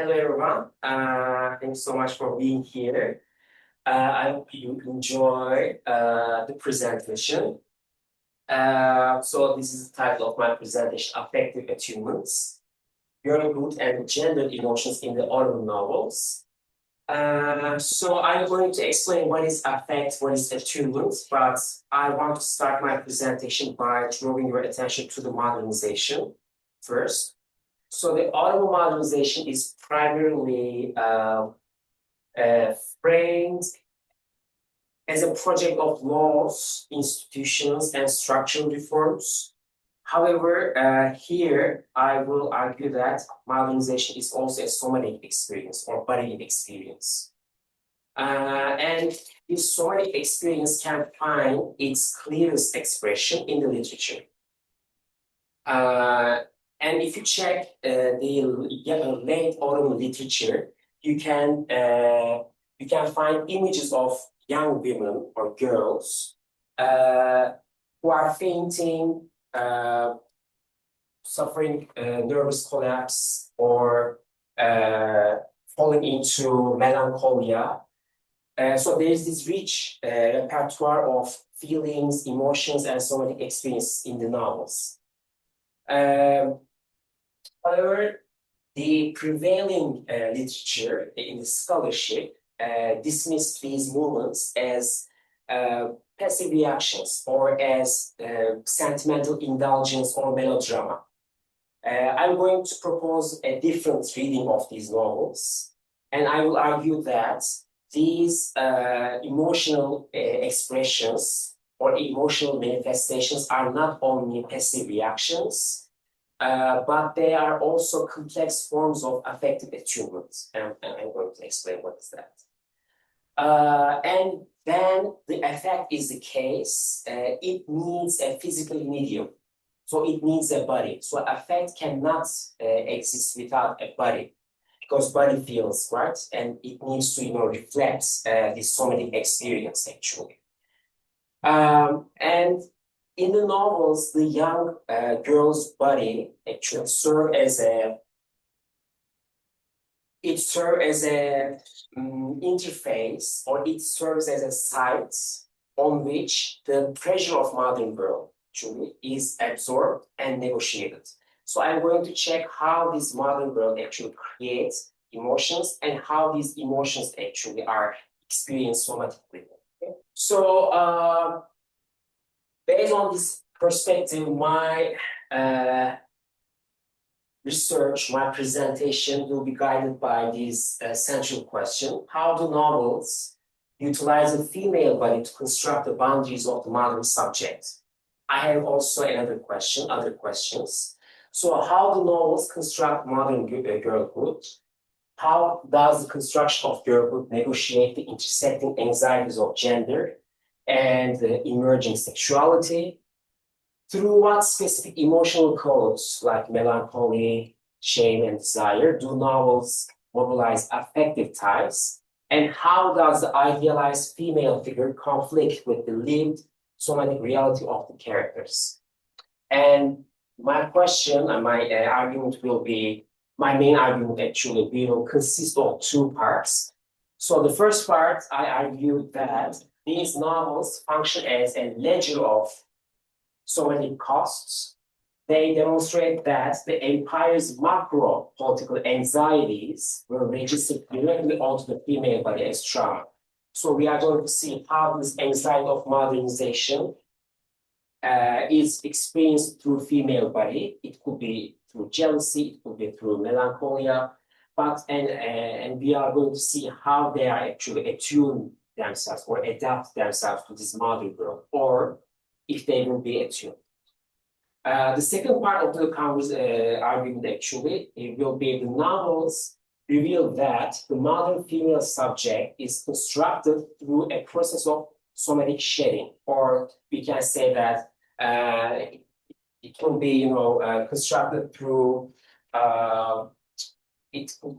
Hello everyone. Thanks so much for being here. I hope you enjoy the presentation. So this is the title of my presentation, Affective Attunements, Girlhood and Gender Emotions in the Ottoman Novels. So I'm going to explain what is affect, what is attunement, but I want to start my presentation by drawing your attention to the modernization first. So the Ottoman modernization is primarily framed as a project of laws, institutions, and structural reforms. However, here I will argue that modernization is also a somatic experience or bodily experience. And this somatic experience can find its clearest expression in the literature. And if you check the late Ottoman literature, you can find images of young women or girls who are fainting, suffering nervous collapse, or falling into melancholia. So there is this rich repertoire of feelings, emotions, and somatic experiences in the novels. However, the prevailing literature in the scholarship dismissed these movements as passive reactions or as sentimental indulgence or melodrama. I'm going to propose a different reading of these novels, and I will argue that these emotional expressions or emotional manifestations are not only passive reactions, but they are also complex forms of affective attunement. And I'm going to explain what is that. And then the affect is the case. It needs a physical medium. So it needs a body. So affect cannot exist without a body, because body feels, right? And it needs to, reflect this somatic experience, actually. And in the novels, the young girl's body actually serves as a interface, or it serves as a site on which the pressure of modern world actually is absorbed and negotiated. So I'm going to check how this modern world actually creates emotions and how these emotions actually are experienced somatically. Okay? So based on this perspective, my research, my presentation will be guided by this central question: how do novels utilize the female body to construct the boundaries of the modern subject? I have also other questions. So how do novels construct modern girlhood? How does the construction of girlhood negotiate the intersecting anxieties of gender and emerging sexuality? Through what specific emotional codes, like melancholy, shame, and desire, do novels mobilize affective ties? And how does the idealized female figure conflict with the lived somatic reality of the characters? And my question and my argument will be, my main argument actually will consist of two parts. So the first part, I argue that these novels function as a ledger of somatic costs. They demonstrate that the empire's macro political anxieties were registered directly onto the female body as trauma. So we are going to see how this anxiety of modernization is experienced through female body. It could be through jealousy, it could be through melancholia, and we are going to see how they are actually attune themselves or adapt themselves to this modern world, or if they will be attuned. The second part of the argument actually, it will be the novels reveal that the modern female subject is constructed through a process of somatic shedding, or we can say that it can be, constructed through. It will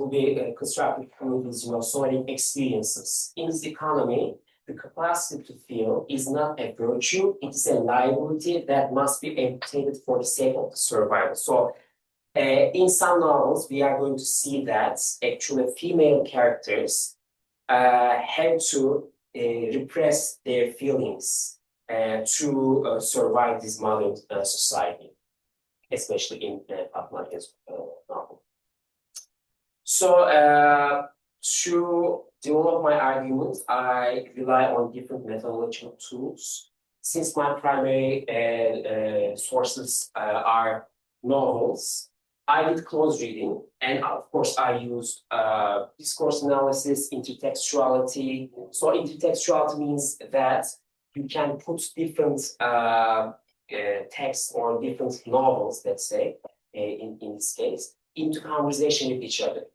be constructed through these, somatic experiences. In this economy, the capacity to feel is not a virtue; it is a liability that must be amputated for the sake of the survival. So In some novels, we are going to see that actually female characters have to repress their feelings to survive this modern society, especially in Fatma''s novel. So to develop my arguments, I rely on different methodological tools. Since my primary sources are novels, I did close reading, and of course I used discourse analysis, intertextuality. So intertextuality means that you can put different texts or different novels, let's say, in this case, into conversation with each other.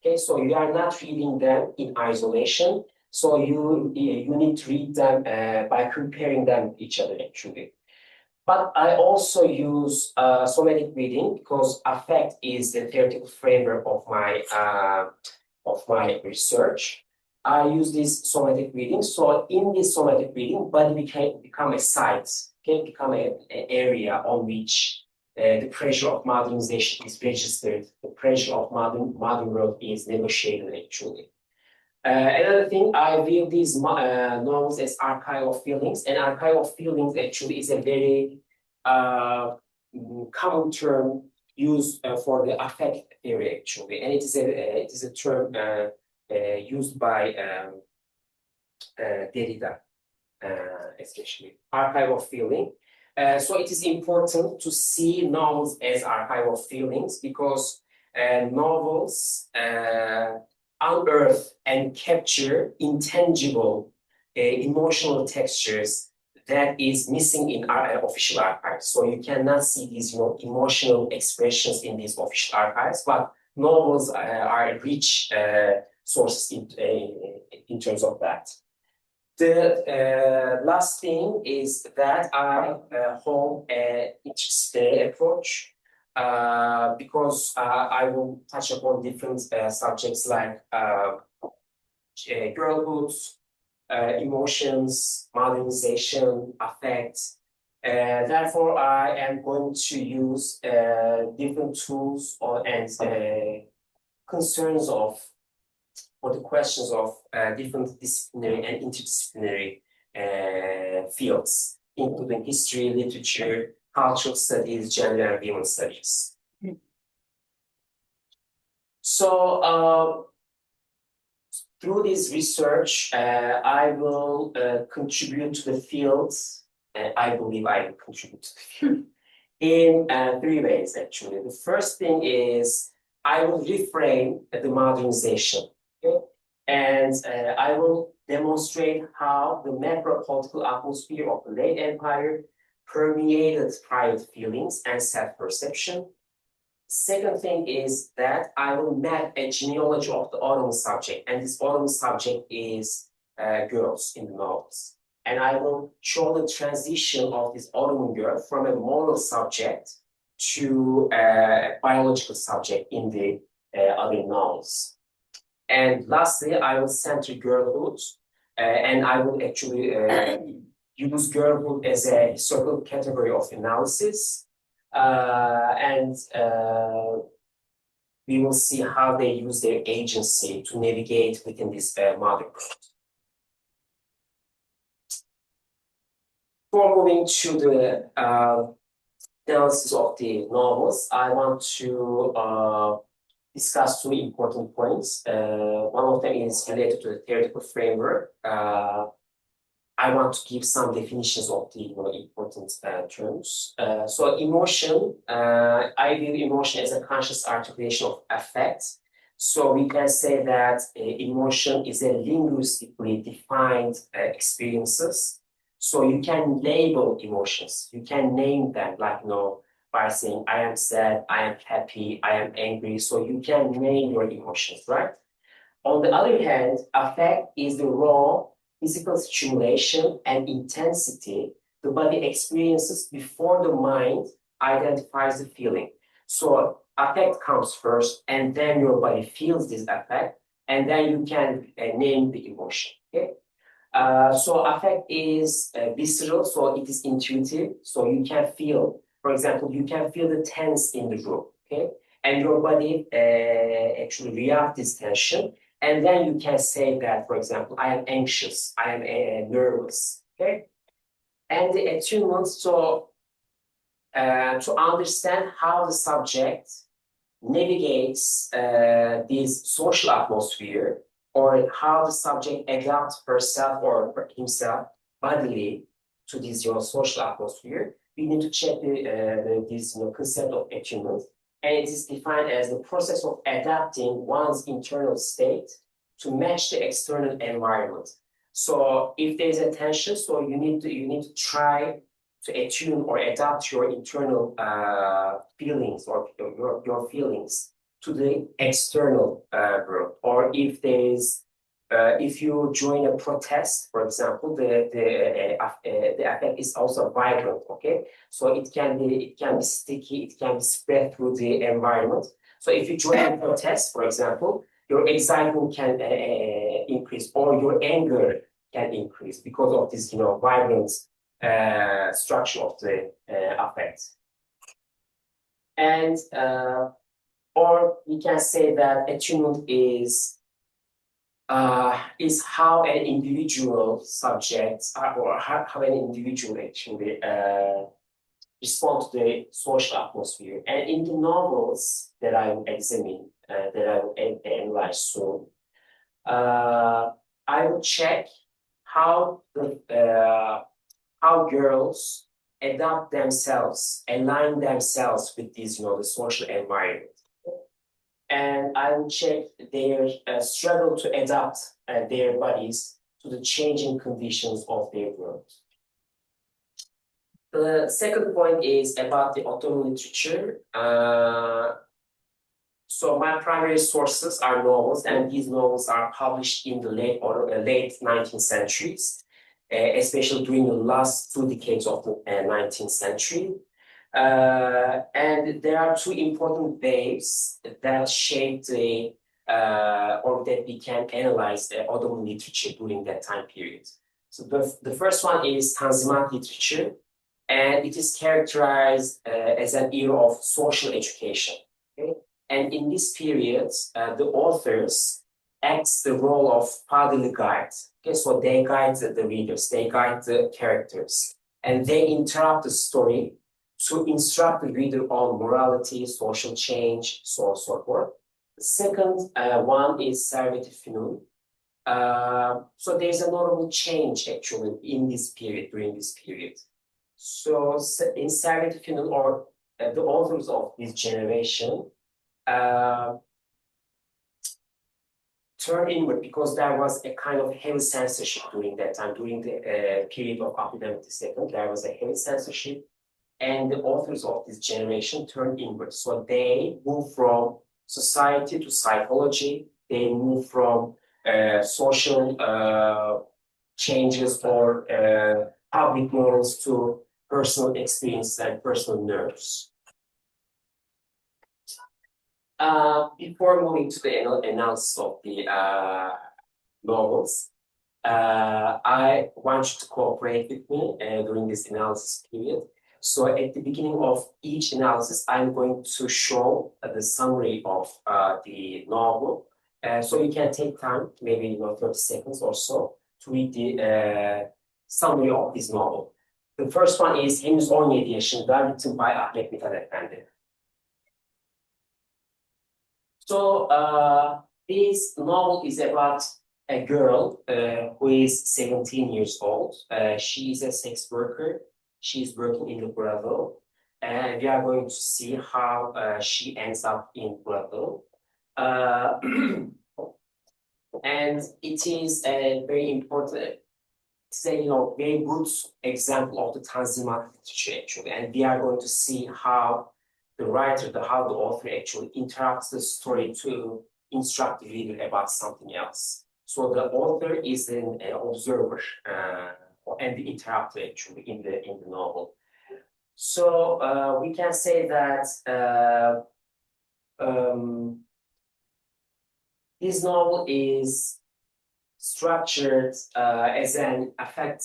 Okay, so you are not reading them in isolation. So you need to read them by comparing them with each other, actually. But I also use somatic reading because affect is the theoretical framework of my research. I use this somatic reading. So in this somatic reading, body can become a site, can become an area on which the pressure of modernization is registered. The pressure of modern world is negotiated, actually. Another thing, I view these novels as archive of feelings, and archive of feelings actually is a very common term used for the affect theory, actually, and it is a term used by Derrida, especially archive of feeling. So it is important to see novels as archive of feelings because novels unearth and capture intangible emotional textures that is missing in our official archives. So you cannot see these emotional expressions in these official archives, but novels are rich sources in terms of that. The last thing is that I hold an interdisciplinary approach because I will touch upon different subjects like girlhood, emotions, modernization, affect. Therefore, I am going to use different tools and concerns of or the questions of different disciplinary and interdisciplinary fields, including history, literature, cultural studies, gender and women studies. So through this research, I will contribute to the fields, and I believe I will contribute to the field in 3 ways, actually. The first thing is I will reframe the modernization. Okay? And I will demonstrate how the macro political atmosphere of the late empire permeated private feelings and self-perception. Second thing is that I will map a genealogy of the Ottoman subject, and this Ottoman subject is girls in the novels. And I will show the transition of this Ottoman girl from a moral subject to a biological subject in the other novels. And lastly, I will center girlhood, and I will actually use girlhood as a historical category of analysis. And we will see how they use their agency to navigate within this modern world. Before moving to the analysis of the novels, I want to discuss 2 important points. One of them is related to the theoretical framework. I want to give some definitions of the important terms. So emotion, I view emotion as a conscious articulation of affect. So we can say that emotion is a linguistically defined experiences. So you can label emotions, you can name them, like by saying I am sad, I am happy, I am angry. So you can name your emotions, right? On the other hand, affect is the raw physical stimulation and intensity the body experiences before the mind identifies the feeling. So affect comes first, and then your body feels this affect, and then you can name the emotion. Okay. So affect is visceral, so it is intuitive. So you can feel, for example, you can feel the tense in the room. okay? And your body actually reacts this tension, and then you can say that, for example, I am anxious, I am nervous, okay? And the attunement, so to understand how the subject navigates this social atmosphere, or how the subject adapts herself or himself bodily to this social atmosphere, we need to check this concept of attunement. And it is defined as the process of adapting one's internal state to match the external environment. So if there's a tension, so you need to try to attune or adapt your internal feelings or your feelings to the external world. Or if there's if you join a protest, for example, the effect is also vibrant. Okay, so it can be sticky, it can be spread through the environment. So if you join a protest, for example, your excitement can increase, or your anger can increase because of this, vibrant structure of the affect. And or we can say that attunement is how an individual subject or how an individual actually respond to the social atmosphere. And in the novels that I will examine, that I will analyze soon, I will check how how girls adapt themselves, align themselves with these, the social environment. And I will check their struggle to adapt their bodies to the changing conditions of their world. The second point is about the Ottoman literature. So my primary sources are novels, and these novels are published in the late 19th centuries, especially during the last 2 decades of the 19th century. And there are two important waves that shaped the or that we can analyze the Ottoman literature during that time period. So the first one is Tanzimat literature, and it is characterized as an era of social education. Okay? And in this period, the authors act the role of fatherly guides. Okay, so they guide the readers, they guide the characters, and they interrupt the story to instruct the reader on morality, social change, so on and so forth. The second one is Servet-i Fünun. So there's a notable change actually in this period, during this period. So in Servet-i Fünun, or the authors of this generation, turned inward because there was a kind of heavy censorship during that time, during the period of Abdülhamit II. There was a heavy censorship, and the authors of this generation turned inward. So they moved from society to psychology. They moved from social changes or public morals to personal experience and personal nerves. Before moving to the analysis of the novels, I want you to cooperate with me during this analysis period. So at the beginning of each analysis, I'm going to show the summary of the novel. So you can take time, maybe 30 seconds or so, to read the summary of this novel. The first one is Henüz 17 yaşında, written by Ahmet Mithat Efendi. So this novel is about a girl who is 17 years old. She is a sex worker. She's working in the brothel, and we are going to see how she ends up in brothel. And it is a very important, it's a very good example of the Tanzimat literature actually, and we are going to see how the writer, how the author actually interrupts the story to instruct the reader about something else. So the author is an observer and the interrupter actually in the novel. So we can say that this novel is structured as an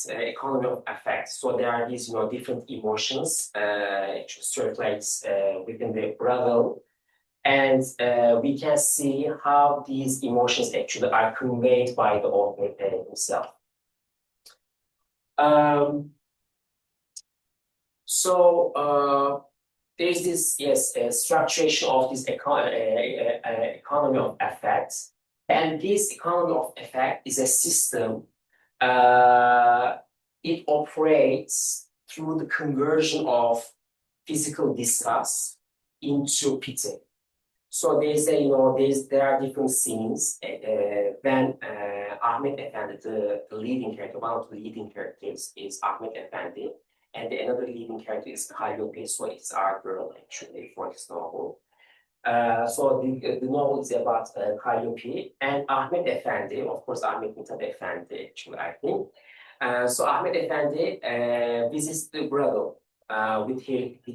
economy of affect. So there are these different emotions actually circulates within the brothel, And we can see how these emotions actually are conveyed by the author himself. There's this, yes, structuration of this economy of effects. And this economy of effect is a system. It operates through the conversion of physical disgust into pity. So there are different scenes when Ahmet Efendi, the leading character, one of the leading characters is Ahmet Efendi, and another leading character is Calliope, so it's our girl actually for this novel. So the novel is about Calliope and Ahmet Efendi, of course Ahmet Mithat Efendi actually I think. So Ahmet Efendi visits the brother with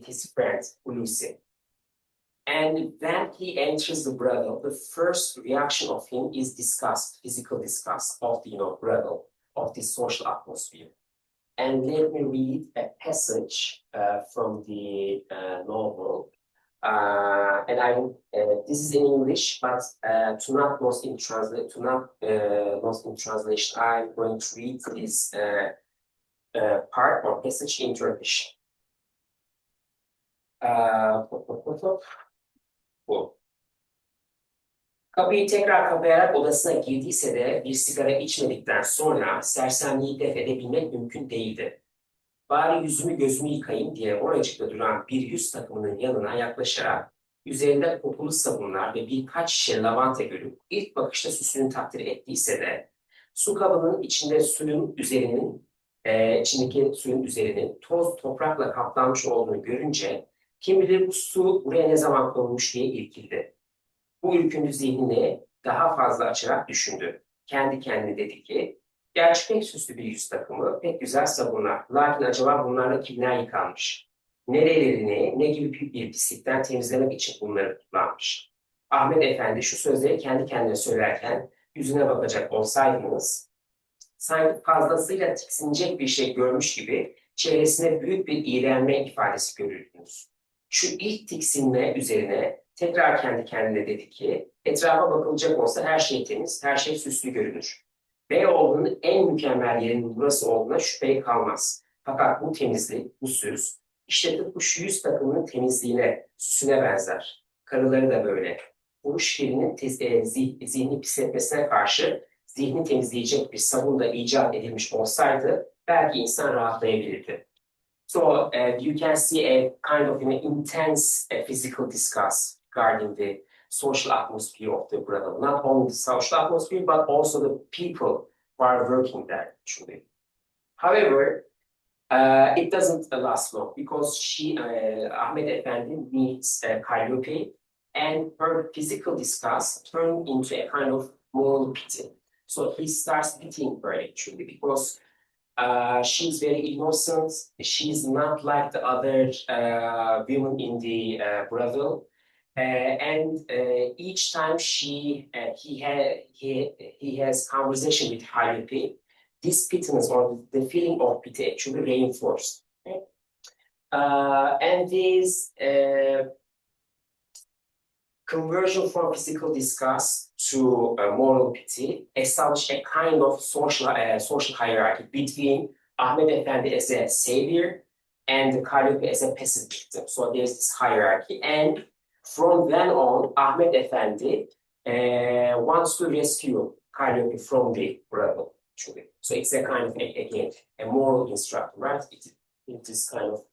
his friend Hulusi. And when he enters the brothel, the first reaction of him is disgust, physical disgust of the brothel, of the social atmosphere. And let me read a passage from the novel. And this is in English, but to not lost in translation, I'm going to read this part or passage in Turkish. Bu. Kapıyı tekrar kapayarak odasına girdiyse de bir sigara içmedikten sonra sersemliği def edebilmek mümkün değildi. Bari yüzümü gözümü yıkayayım diye oracıkta duran bir yüz takımının yanına yaklaşarak üzerinde kokulu sabunlar ve birkaç şişe lavanta görüp ilk bakışta süsünü takdir ettiyse de su kabının içindeki suyun üzerinin toz toprakla kaplanmış olduğunu görünce kim bilir bu su buraya ne zaman konmuş diye irkildi. Bu ürküntü zihnini daha fazla açarak düşündü. Kendi kendine dedi ki, gerçi pek süslü bir yüz takımı, pek güzel sabunlar. Lakin acaba bunlarla kimler yıkanmış? Nerelerini, ne gibi bir pislikten temizlemek için bunları kullanmış? Ahmet Efendi şu sözleri kendi kendine söylerken yüzüne bakacak olsaydınız, sanki fazlasıyla tiksinecek bir şey görmüş gibi çehresine büyük bir iğrenme ifadesi görürdünüz. Şu ilk tiksinme üzerine tekrar kendi kendine dedi ki, etrafa bakılacak olsa her şey temiz, her şey süslü görünür. Beyoğlu'nun en mükemmel yerinin burası olduğuna şüphe kalmaz. Fakat bu temizlik, bu süs, işte tıpkı şu yüz takımının temizliğine, süsüne benzer. Karıları da böyle. Bu şiirinin zihni pisletmesine karşı zihni temizleyecek bir sabun da icat edilmiş olsaydı belki insan rahatlayabilirdi. So you can see a kind of intense physical disgust regarding the social atmosphere of the brothel. Not only the social atmosphere, but also the people who are working there, actually. However, it doesn't last long because Ahmet Efendi meets Calliope, and her physical disgust turned into a kind of moral pity. So he starts pitying her, actually, because she's very innocent. She's not like the other women in the brothel. And each time he has conversation with Calliope, this pityness or the feeling of pity actually reinforced. Okay? And this conversion from physical disgust to moral pity established a kind of social hierarchy between Ahmet Efendi as a savior and Calliope as a passive victim. So there's this hierarchy, and from then on, Ahmet Efendi wants to rescue Calliope from the brothel. Actually, so it's a kind of again a moral instruction, right? It is kind of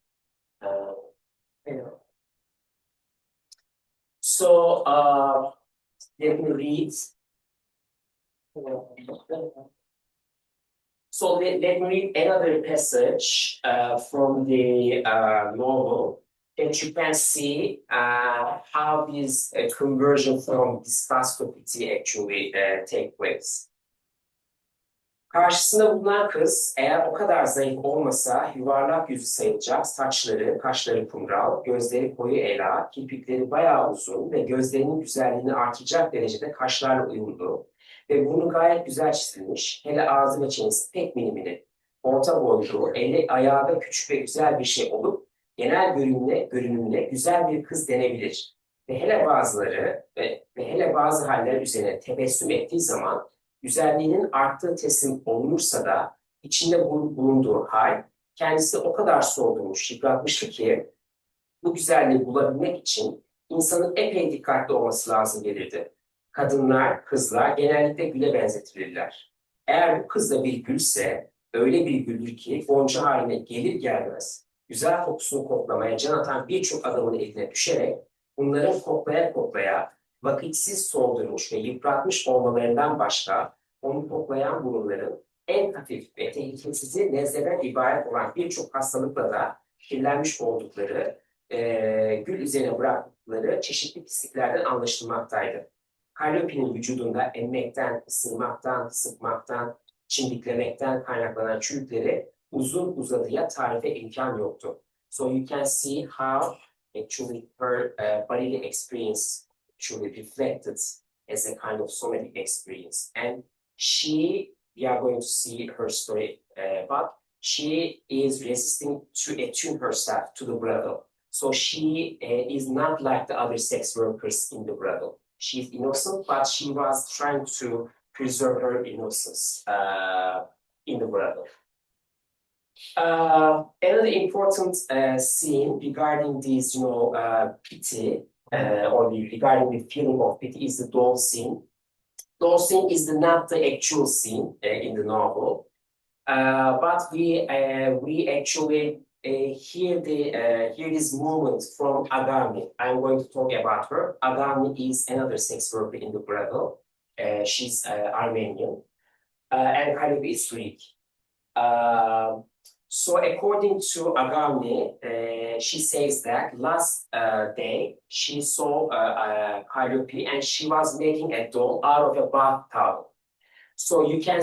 So let me read. So let me read another passage from the novel that you can see how this conversion from disgust to pity actually take place. Karşısında bulunan kız eğer o kadar zayıf olmasa yuvarlak yüzü sayılacak, saçları, kaşları kumral, gözleri koyu ela, kirpikleri bayağı uzun ve gözlerinin güzelliğini artıracak derecede kaşlarla uyumlu ve burnu gayet güzel çizilmiş, hele ağzı ve çenesi pek mini, orta boylu, eli ayağı da küçük ve güzel bir şey olup genel görünümüne güzel bir kız denebilir. ve hele bazı haller üzerine tebessüm ettiği zaman güzelliğinin arttığı teslim olunursa da içinde bulunduğu hal kendisi o kadar soğudurmuş, yıpratmıştı ki bu güzelliği bulabilmek için insanın epey dikkatli olması lazım gelirdi. Kadınlar, kızlar genellikle güle benzetilirler. Eğer bu kız da bir gülse, öyle bir güldür ki gonca haline gelir gelmez, güzel kokusunu koklamaya can atan birçok adamın eline düşerek, bunların koklaya koklaya vakitsiz soldurmuş ve yıpratmış olmalarından başka, onu koklayan burunların en hafif ve tehlikesizi nezleden ibaret olan birçok hastalıkla da kirlenmiş oldukları gül üzerine bıraktıkları çeşitli pisliklerden anlaşılmaktaydı. Kalliope'nin vücudunda emmekten, ısırmaktan, sıkmaktan, çimdiklemekten kaynaklanan çürükleri uzun uzadıya tarife imkan yoktu. So you can see how actually her bodily experience actually reflected as a kind of somatic experience. And we are going to see her story, but she is resisting to attune herself to the brothel. So she is not like the other sex workers in the brothel. She's innocent, but she was trying to preserve her innocence in the brothel. Another important scene regarding this, pity, or regarding the feeling of pity is the doll scene. Doll scene is not the actual scene in the novel, but we actually hear this movement from Agami. I'm going to talk about her. Agami is another sex worker in the brothel. She's Armenian, and Calliope is Greek. So according to Agami, she says that last day she saw Calliope and she was making a doll out of a bath towel. So you can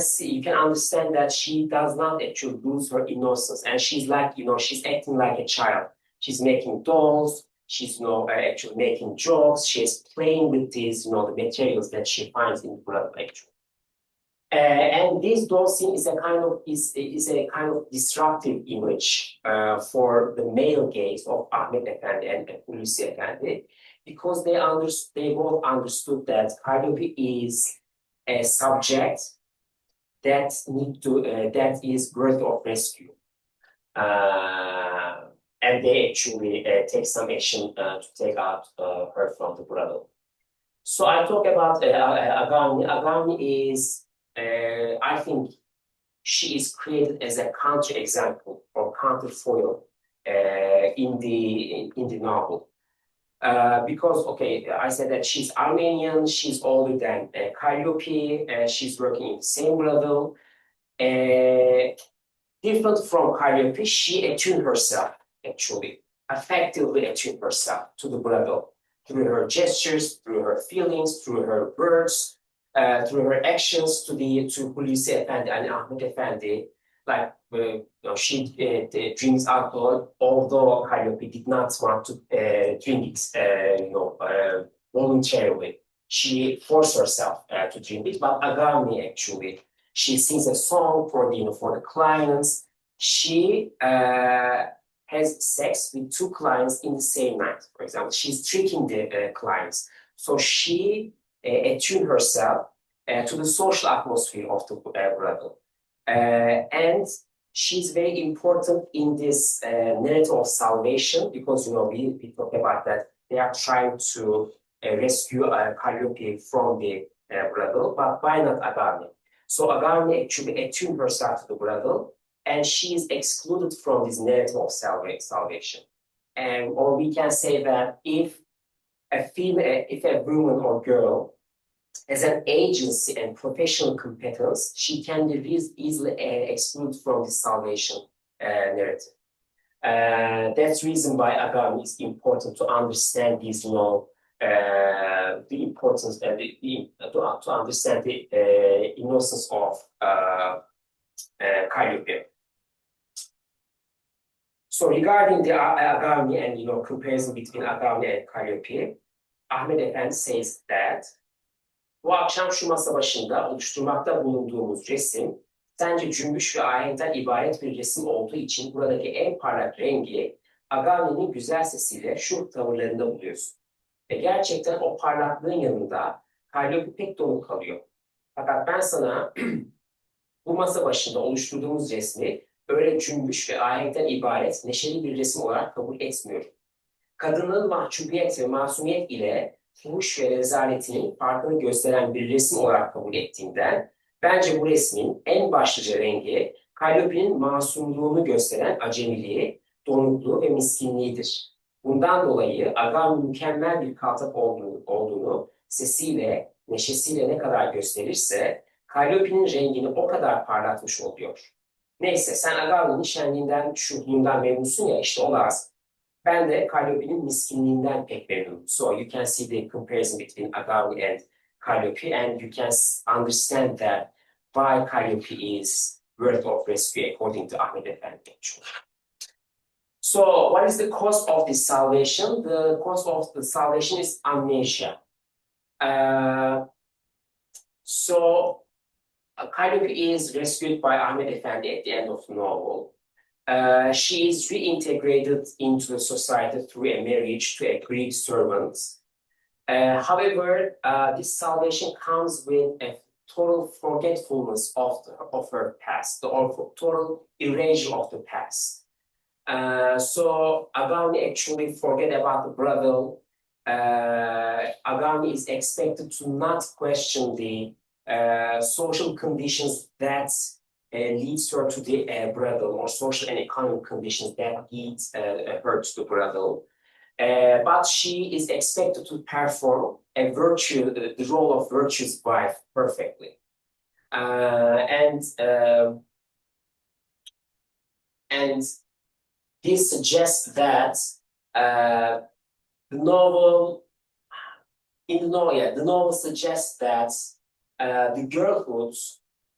understand that she does not actually lose her innocence, and she's like, she's acting like a child. She's making dolls. She's, actually making jokes. She's playing with these, the materials that she finds in the blood, actually. And this doll scene is a kind of disruptive image for the male gaze of Ahmet Efendi and Hulusi Efendi, because they both understood that Calliope is a subject that is worthy of rescue, and they actually take some action to take out her from the brothel. So I talk about Agami. Agami is, I think, she is created as a counterexample or counterfoil in the novel. Because, I said that she's Armenian, she's older than Calliope, she's working in the same level. Different from Calliope, she attuned herself, actually, effectively attuned herself to the level through her gestures, through her feelings, through her words, through her actions to Hulusi Efendi and Ahmet Efendi. Like, she drinks alcohol, although Calliope did not want to drink it, voluntarily. She forced herself to drink it, but Agami actually, she sings a song for the clients. She has sex with two clients in the same night. For example, she's tricking the clients. So she attuned herself to the social atmosphere of the brothel. And she's very important in this narrative of salvation, because we talk about that they are trying to rescue Calliope from the brothel, but why not Agami? So Agami actually attuned herself to the brothel, and she is excluded from this narrative of salvation. Or we can say that if a woman or girl has an agency and professional competence, she can be easily excluded from the salvation narrative. That's the reason why Agami is important to understand these, the importance to understand the innocence of Calliope. So regarding the Agami and comparison between Agami and Calliope, Ahmet Efendi says that bu akşam şu masa başında oluşturmakta bulunduğumuz resim sence cümbüş ve ahenkten ibaret bir resim olduğu için buradaki en parlak rengi Agami'nin güzel sesiyle şu tavırlarında buluyorsun. Ve gerçekten o parlaklığın yanında Calliope pek donuk kalıyor. Fakat ben sana bu masa başında oluşturduğumuz resmi öyle cümbüş ve ahenkten ibaret neşeli bir resim olarak kabul etmiyorum. Kadının mahcubiyet ve masumiyet ile fuhuş ve rezaletinin farkını gösteren bir resim olarak kabul ettiğimden, bence bu resmin en başlıca rengi Calliope'nin masumluğunu gösteren acemiliği, donukluğu ve miskinliğidir. Bundan dolayı Agam mükemmel bir kaltak olduğunu sesiyle, neşesiyle ne kadar gösterirse, Calliope'nin rengini o kadar parlatmış oluyor. Neyse, sen Agam'ın şenliğinden, şuhluğundan memnunsun ya, işte o lazım. Ben de Calliope'nin miskinliğinden pek memnunum. So you can see the comparison between Agave and Calliope, and you can understand that why Calliope is worth of rescue according to Ahmed Efendi. So what is the cost of this salvation? The cost of the salvation is amnesia. So Calliope is rescued by Ahmed Efendi at the end of the novel. She is reintegrated into the society through a marriage to a Greek servant. However, this salvation comes with a total forgetfulness of her past, or total erasure of the past. So Agami actually forget about the brothel. Agami is expected to not question the social conditions that leads her to the brothel, or social and economic conditions that leads her to the brothel. But she is expected to perform a virtue, the role of virtue's wife perfectly. And this suggests that the novel suggests that the girlhood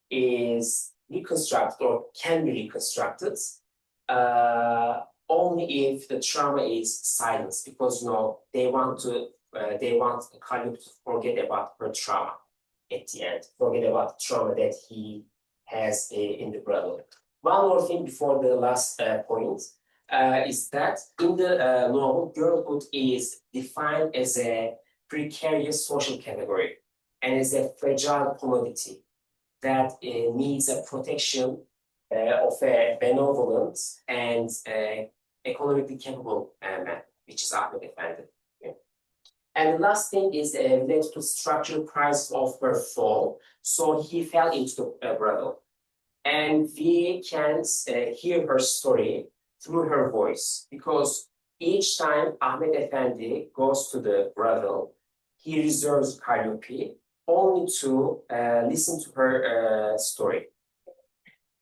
is reconstructed or can be reconstructed only if the trauma is silenced, because they want Calliope to forget about her trauma at the end, forget about the trauma that he has in the brother. One more thing before the last point is that in the novel, girlhood is defined as a precarious social category and as a fragile commodity that needs a protection of a benevolent and economically capable man, which is Ahmed Efendi. Yeah. And the last thing is related to structural price of her fall. So he fell into the brothel. And we can hear her story through her voice, because each time Ahmed Efendi goes to the brothel, he reserves Calliope only to listen to her story.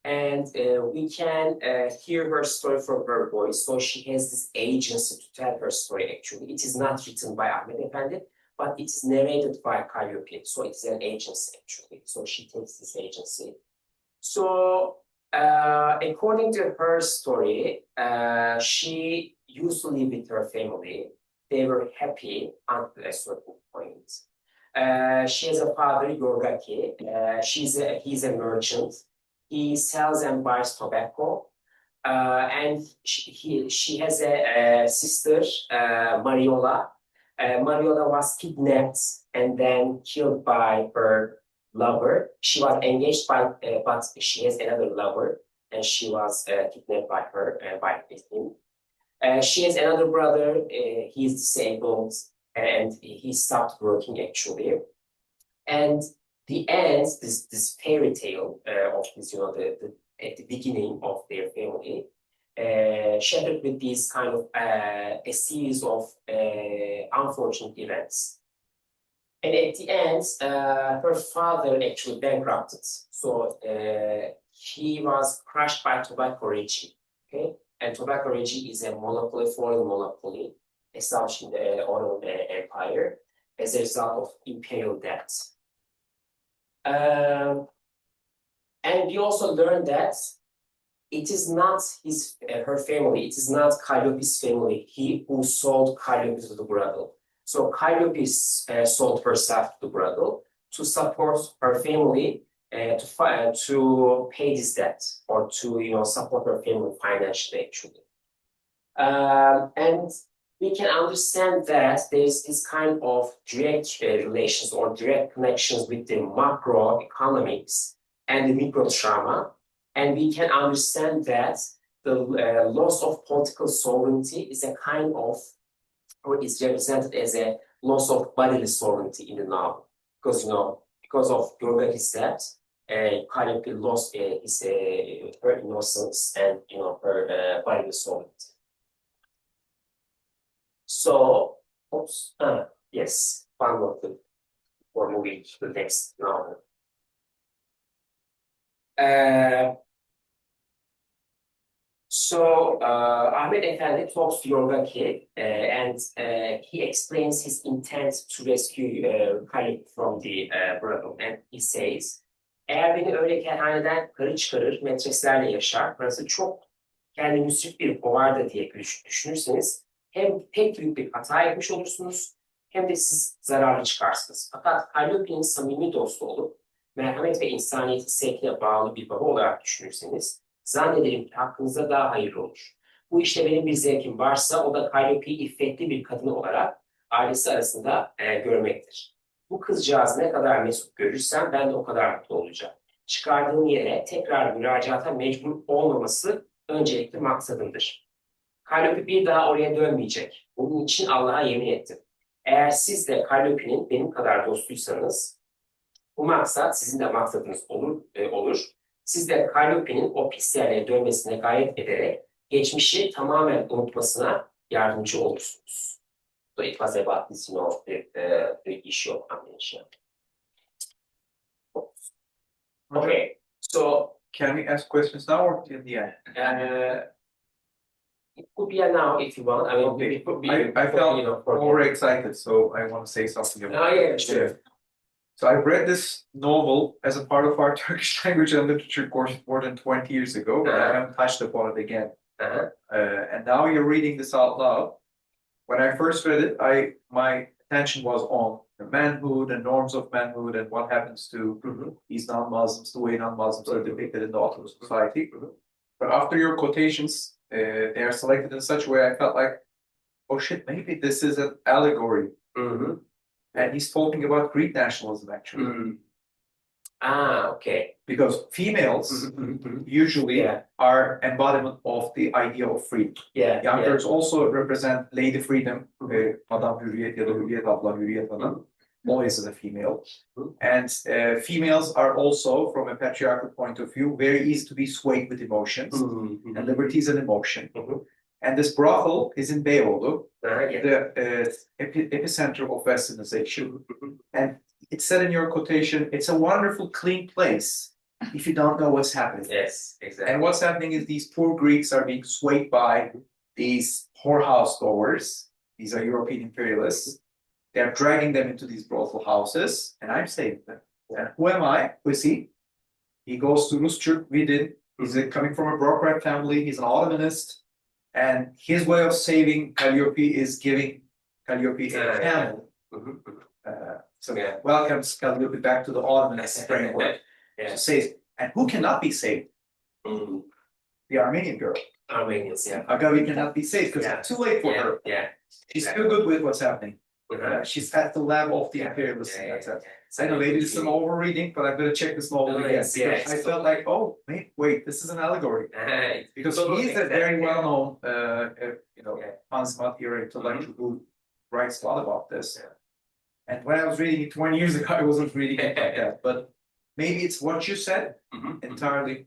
And we can hear her story from her voice. So she has this agency to tell her story, actually. It is not written by Ahmed Efendi, but it is narrated by Calliope. So it's an agency, actually. So she takes this agency. So according to her story, she used to live with her family. They were happy until a certain point. She has a father, Yorgaki. He's a merchant. He sells and buys tobacco. And she has a sister, Mariola. Mariola was kidnapped and then killed by her lover. She was engaged but she has another lover, and she was kidnapped by him. She has another brother. He is disabled, and he stopped working, actually. And the end, this fairy tale of this, at the beginning of their family, shattered with these kind of a series of unfortunate events. And at the end, her father actually bankrupted. So he was crushed by tobacco regime. Okay, and tobacco regime is a monopoly, foreign monopoly, established in the Ottoman Empire as a result of imperial debt. And we also learned that it is not her family, it is not Calliope's family, who sold Calliope to the brothel. So Calliope sold herself to the brothel to support her family, to pay this debt, or to support her family financially, actually. And we can understand that there's this kind of direct relations or direct connections with the macroeconomics and the micro trauma. And we can understand that the loss of political sovereignty is a kind of, or is represented as a loss of bodily sovereignty in the novel. Because, because of Yorgaki's death, Calliope lost her innocence and, her bodily sovereignty. So, yes, one more thing before moving to the next novel. Ahmet Efendi talks to Yorgaki and he explains his intent to rescue Khalid from the brothel, and he says, eğer beni öyle kerhaneden karı çıkarır, metreslerle yaşar, burası çok kendi müsrif bir kovarda diye düşünürseniz hem pek büyük bir hata etmiş olursunuz hem de siz zararlı çıkarsınız. Fakat Kalliope'nin samimi dostu olup merhamet ve insaniyeti sevkine bağlı bir baba olarak düşünürseniz zannederim ki hakkınızda daha hayırlı olur. Bu işte benim bir zevkim varsa o da Kalliope'yi iffetli bir kadın olarak ailesi arasında görmektir. Bu kızcağızı ne kadar mesut görürsem ben de o kadar mutlu olacağım. Çıkardığım yere tekrar müracaata mecbur olmaması öncelikli maksadımdır. Kalliope bir daha oraya dönmeyecek. Bunun için Allah'a yemin ettim. Eğer siz de Kalliope'nin benim kadar dostuysanız bu maksat sizin de maksadınız olur. Siz de Kalliope'nin o pis yerlere dönmesine gayret ederek geçmişi tamamen unutmasına yardımcı olursunuz. So it was about this, the issue of amnesia. Okay, so can we ask questions now or in the end? It could be now if you want. I mean, okay. It could be. I felt more excited, so I want to say something about it. Yeah, sure. So I read this novel as a part of our Turkish language and literature course more than 20 years ago, but I haven't touched upon it again. And now you're reading this out loud. When I first read it, my attention was on the manhood and norms of manhood and what happens to these non-Muslims, the way non-Muslims are depicted in the Ottoman society. But after your quotations, they are selected in such a way I felt like, oh shit, maybe this is an allegory. And he's talking about Greek nationalism, actually. Okay. Because females usually are embodiment of the idea of freedom. Young girls also represent lady freedom. Madame Hürriyet ya da Hürriyet abla, Hürriyet hanım. Always as a female. And females are also, from a patriarchal point of view, very easy to be swayed with emotions. And liberty is an emotion. And this brothel is in Beyoğlu, the epicenter of westernization. And it said in your quotation, it's a wonderful, clean place if you don't know what's happening. Yes, exactly. And what's happening is these poor Greeks are being swayed by these whorehouse goers. These are European imperialists. They're dragging them into these brothel houses, and I'm saving them. And who am I? Who is he? He goes to Rusçuk Vidin. He's coming from a bureaucrat family. He's an Ottomanist. And his way of saving Calliope is giving Calliope a camel. Welcomes Calliope back to the Ottomanist framework. Says, and who cannot be saved? The Armenian girl. Armenians, Agavi cannot be saved because it's too late for her. She's too good with what's happening. She's at the level of the imperialists. I know maybe this is an overreading, but I'm going to check this novel again. I felt like, oh, wait, this is an allegory. Because he is a very well-known, Hans era intellectual who writes a lot about this. And when I was reading it 20 years ago, I wasn't reading it like that. But maybe it's what you said, entirely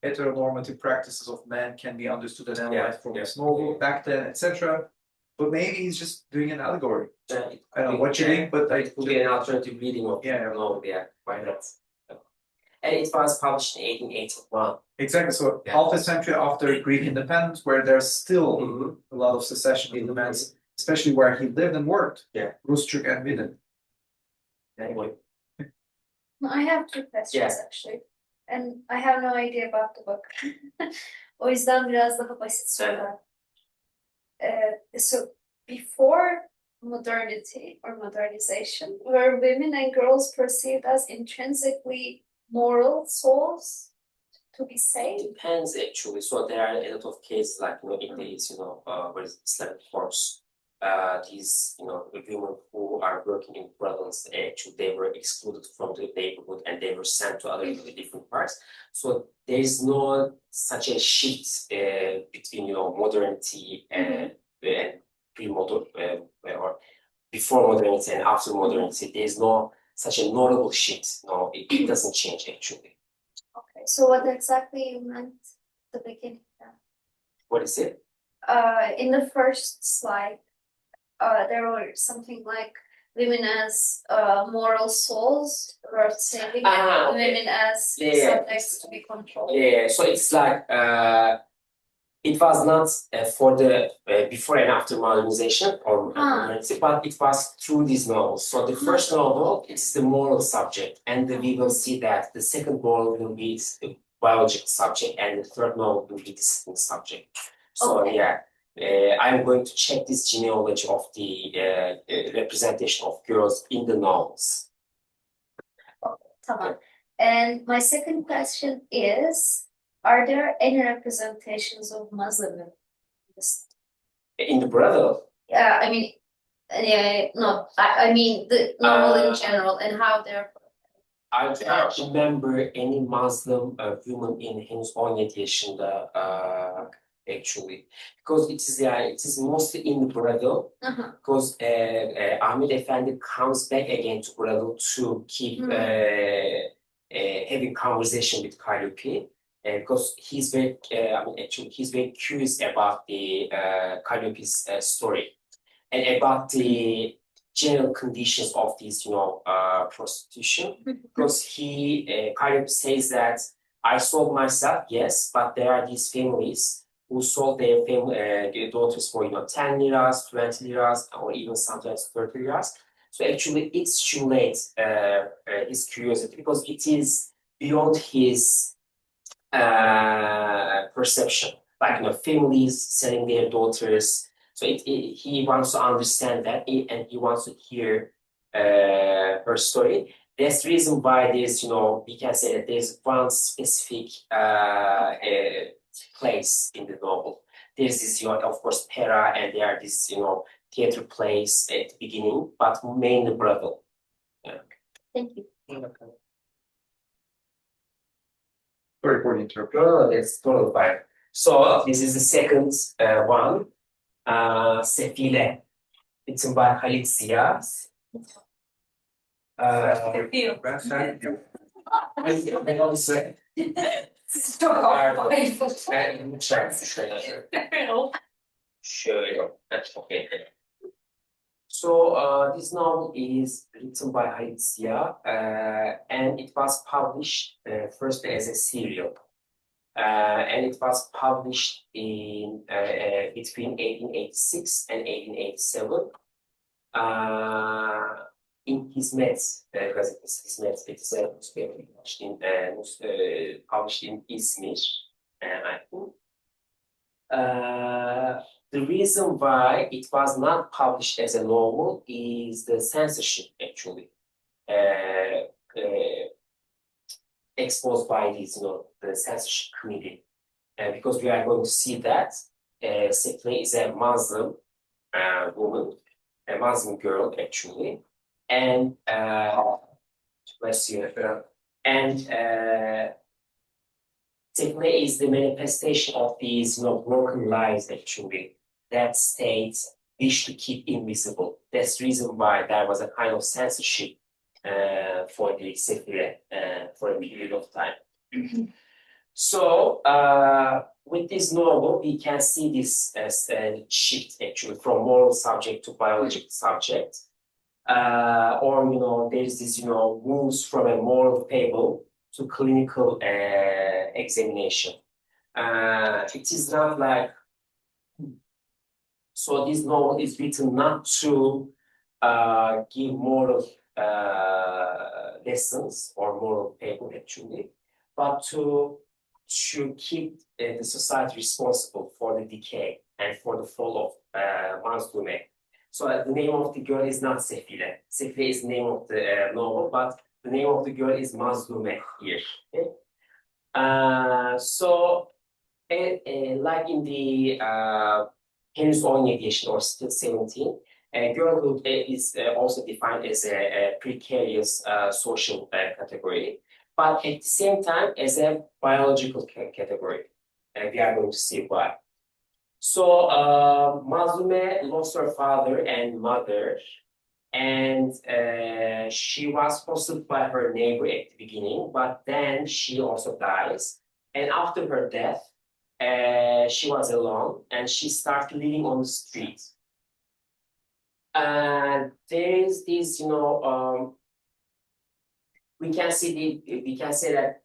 heteronormative practices of man can be understood and analyzed from this novel back then, etc. But maybe he's just doing an allegory. I don't know what you think, but it could be an alternative reading of the novel. Why not? And it was published in 1881. Exactly. So half a century after Greek independence, where there's still a lot of secession elements, especially where he lived and worked. Rusçuk and Vidin. Anyway. I have two questions actually. And I have no idea about the book. O yüzden biraz daha basit sorular. So before modernity or modernization, were women and girls perceived as intrinsically moral souls to be saved? Depends actually. So there are a lot of cases like in these, where Islamic courts these women who are working in brothels, actually they were excluded from the neighborhood and they were sent to other different parts. So there is no such a shift between modernity and pre-modern or before modernity and after modernity. There is no such a notable shift. No, it doesn't change actually. Okay, so what exactly you meant at the beginning? What is it? In the first slide, there were something like women as moral souls worth saving, and women as subjects to be controlled. Yeah, so it's like it was not for the before and after modernization or modernity, but it was through these novels. So the first novel is the moral subject, and we will see that the second novel will be the biological subject, and the third novel will be the discipline subject. So yeah. I'm going to check this genealogy of the representation of girls in the novels. Tamam. And my second question is, are there any representations of Muslim women in the brothel? Yeah, I mean, no, I mean the novel in general and how they're. I don't remember any Muslim woman in henüz 17 yaşında actually, because it is mostly in the brothel. Because Ahmed Efendi comes back again to brothel to keep having conversation with Calliope, because he's very he's very curious about the Calliope's story and about the general conditions of these prostitution, because Calliope says that I sold myself, yes, but there are these families who sold their daughters for 10 liras, 20 liras, or even sometimes 30 liras. So actually, it stimulates his curiosity because it is beyond his perception. Like families selling their daughters. So he wants to understand that, and he wants to hear her story. That's the reason why there's we can say that there's one specific place in the novel. There's this, of course, Pera, and there are this, theater plays at the beginning, but mainly brothel. Yeah. Thank you. Sorry for the interruption. No, that's totally fine. So this is the second one, Sefile, written by Halit Ziya. Şöyle. Okay. So this novel is written by Halit Ziya, and it was published first as a serial, and it was published in between 1886 and 1887. In Hizmet gazetesi, Hizmet gazetesi published in Izmir, I think. The reason why it was not published as a novel is the censorship, actually, exposed by these, the censorship committee, because we are going to see that Sefile is a Muslim woman, a Muslim girl, actually, and let's see, and Sefile is the manifestation of these, broken lives, actually, that states wish to keep invisible. That's the reason why there was a kind of censorship for the Sefile for a period of time. So, with this novel, we can see this shift, actually, from moral subject to biological subject. Or, there's this, moves from a moral fable to clinical examination. It is not like, so this novel is written not to give moral lessons or moral fable, actually, but to keep the society responsible for the decay and for the fall of Mazlume. So the name of the girl is not Sefile. Sefile is the name of the novel, but the name of the girl is Mazlume here. Okay? So, like in the henüz 17 yaşında or still 17. Girlhood is also defined as a precarious social category, but at the same time as a biological category. We are going to see why. So Mazlume lost her father and mother, and she was fostered by her neighbor at the beginning, but then she also dies. And after her death, she was alone, and she started living on the street. And there is this, we can say that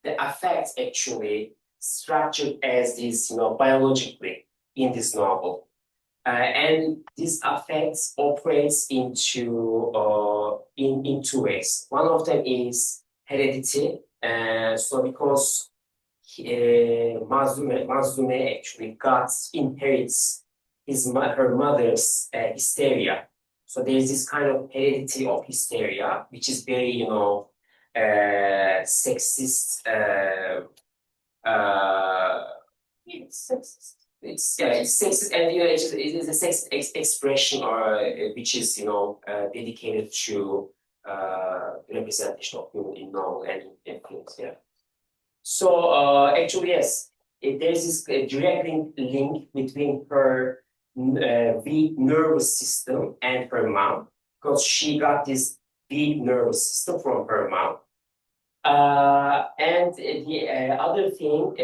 the affects actually structured as this, biologically in this novel. And this affects operates into in two ways. One of them is heredity. So because Mazlume actually inherits her mother's hysteria. So there's this kind of heredity of hysteria, which is very, sexist. It's sexist. It's sexist, and it is a sex expression, or which is dedicated to representation of women in novel and in films. Yeah. So actually, yes, there's this direct link between her weak nervous system and her mom, because she got this weak nervous system from her mom. And the other thing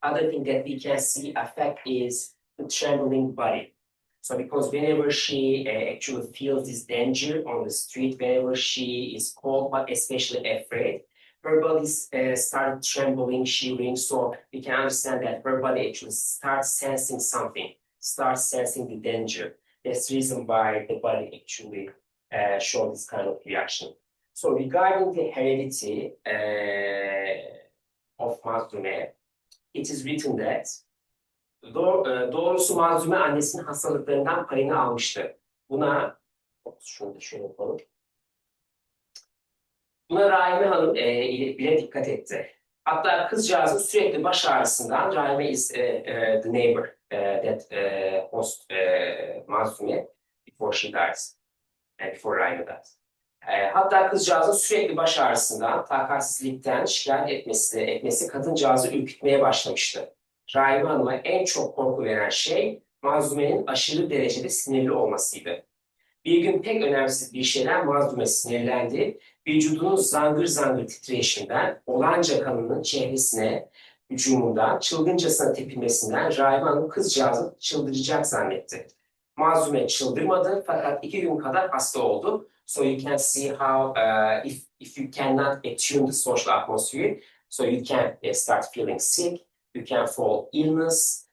that we can see affect is the trembling body. So because whenever she actually feels this danger on the street, whenever she is cold, but especially afraid, her body started trembling, shivering. So we can understand that her body actually starts sensing something, starts sensing the danger. That's the reason why the body actually shows this kind of reaction. So regarding the heredity of Mazlume, it is written that doğrusu Mazlume annesinin hastalıklarından payını almıştı. Buna şöyle yapalım. Buna Rahime Hanım bile dikkat etti. Hatta kızcağızın sürekli baş ağrısından, Rahime is the neighbor that host Mazlume before she dies, before Rahime dies. Hatta kızcağızın sürekli baş ağrısından, takatsizlikten şikayet etmesi kadıncağızı ürkütmeye başlamıştı. Rahime Hanım'a en çok korku veren şey Mazlume'nin aşırı derecede sinirli olmasıydı. Bir gün pek önemsiz bir şeyden Mazlume sinirlendi. Vücudunun zangır zangır titreşiminden, olanca kanının çehresine hücumundan, çılgıncasına tepinmesinden Rahime Hanım kızcağızın çıldıracak zannetti. Mazlume çıldırmadı, fakat 2 gün kadar hasta oldu. So you can see how if you cannot attune the social atmosphere, so you can start feeling sick, you can fall illness.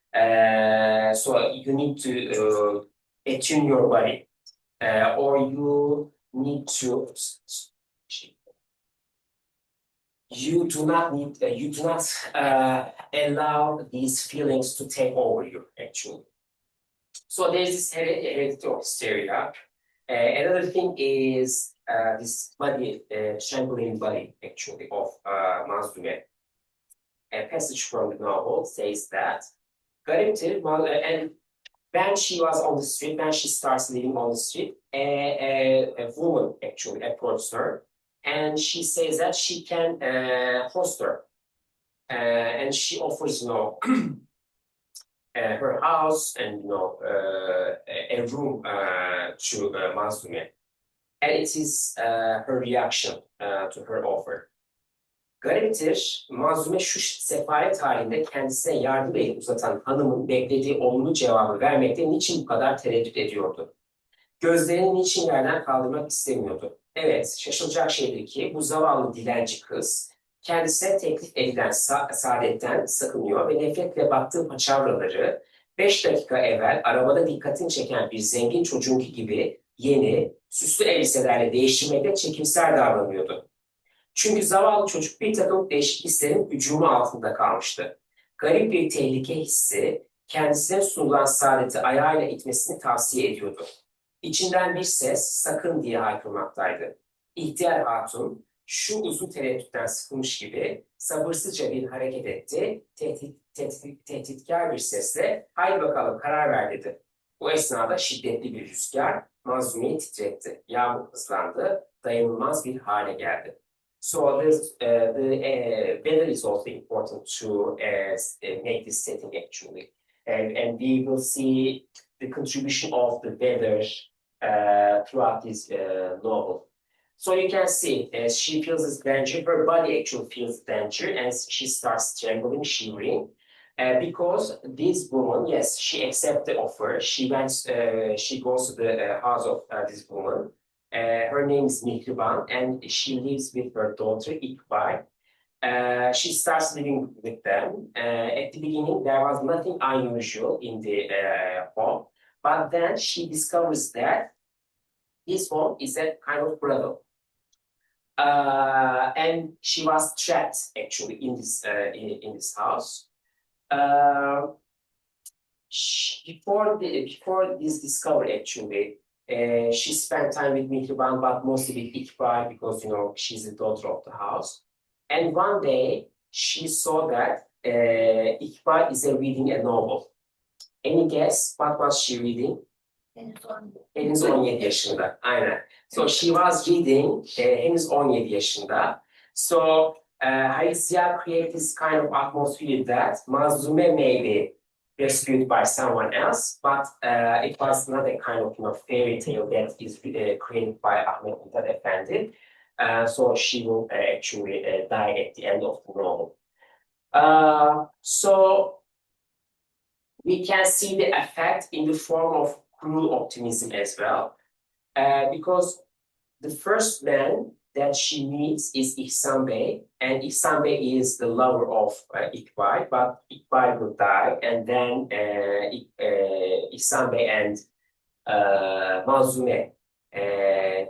So you need to attune your body, or you need to. You do not allow these feelings to take over you actually. So there's this heredity of hysteria. Another thing is this body, trembling body, actually, of Mazlume. A passage from the novel says that, and when she was on the street, when she starts living on the street, a woman actually approached her, and she says that she can host her, and she offers, her house and a room to Mazlume, and it is her reaction to her offer. Gariptir, Mazlume şu sefalet halinde kendisine yardım eli uzatan hanımın beklediği olumlu cevabı vermekte niçin bu kadar tereddüt ediyordu? Gözlerini niçin yerden kaldırmak istemiyordu? Evet, şaşılacak şeydir ki bu zavallı dilenci kız kendisine teklif edilen saadetten sakınıyor ve nefretle baktığı paçavraları 5 dakika evvel arabada dikkatini çeken bir zengin çocuğunki gibi yeni, süslü elbiselerle değiştirmekte çekimser davranıyordu. Çünkü zavallı çocuk bir takım değişik hislerin hücumu altında kalmıştı. Garip bir tehlike hissi kendisine sunulan saadeti ayağıyla itmesini tavsiye ediyordu. İçinden bir ses sakın diye haykırmaktaydı. İhtiyar hatun Şu uzun tereddütten sıkılmış gibi sabırsızca bir hareket etti. Tehditkar bir sesle haydi bakalım karar ver dedi. Bu esnada şiddetli bir rüzgar Mazlume'yi titretti. Yağmur hızlandı, dayanılmaz bir hale geldi. So the weather is also important to make this setting actually. And we will see the contribution of the weather throughout this novel. So you can see as she feels this danger, her body actually feels danger and she starts trembling, shivering. Because this woman, yes, she accepts the offer. She goes to the house of this woman. Her name is Mihriban and she lives with her daughter Ikbal. She starts living with them. At the beginning, there was nothing unusual in the home, but then she discovers that this home is a kind of brothel. And she was trapped actually in this house. Before this discovery, actually, she spent time with Mihriban, but mostly with Ikbal because she's the daughter of the house. And one day she saw that Ikbal is reading a novel. Any guess what was she reading? Henüz 17 yaşında. Aynen. So she was reading henüz 17 yaşında. So Haizia created this kind of atmosphere that Mazlume may be rescued by someone else, but it was not a kind of fairy tale that is created by Ahmet Mithat Efendi. So she will actually die at the end of the novel. So we can see the effect in the form of cruel optimism as well, because the first man that she meets is İhsan Bey, and İhsan Bey is the lover of İkbal, but İkbal will die, and then İhsan Bey and Mazlume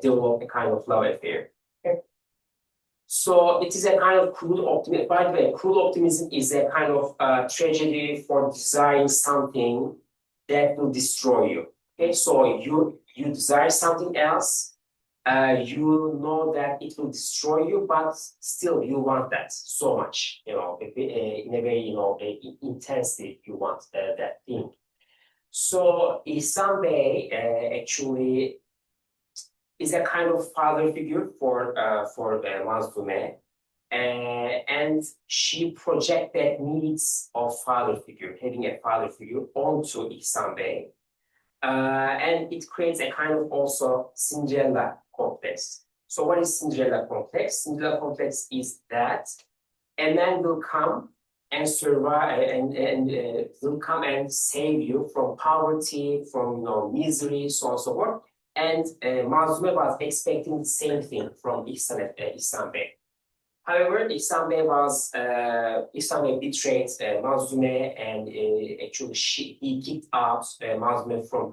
develop a kind of love affair. Okay. So it is a kind of cruel optimism. By the way, cruel optimism is a kind of tragedy for desiring something that will destroy you. Okay, so you desire something else, you know that it will destroy you, but still you want that so much, in a very, intensely you want that thing. So İhsan Bey actually is a kind of father figure for Mazlume, and she projects that needs of father figure, having a father figure onto İhsan Bey. And it creates a kind of also Cinderella complex. So what is Cinderella complex? Cinderella complex is that a man will come and survive and will come and save you from poverty, from misery, so on and so forth. And Mazlume was expecting the same thing from İhsan Bey. However, İhsan Bey betrayed Mazlume, and actually he kicked out Mazlume from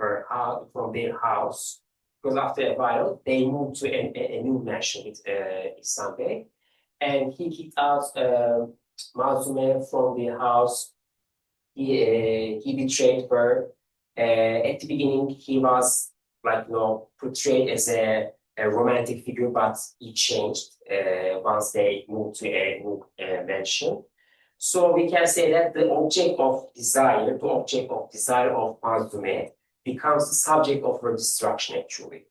their house, because after a while they moved to a new mansion with İhsan Bey, and he kicked out Mazlume from the house. He betrayed her. At the beginning, he was portrayed as a romantic figure, but he changed once they moved to a new mansion. So we can say that the object of desire of Mazlume becomes the subject of her destruction, actually.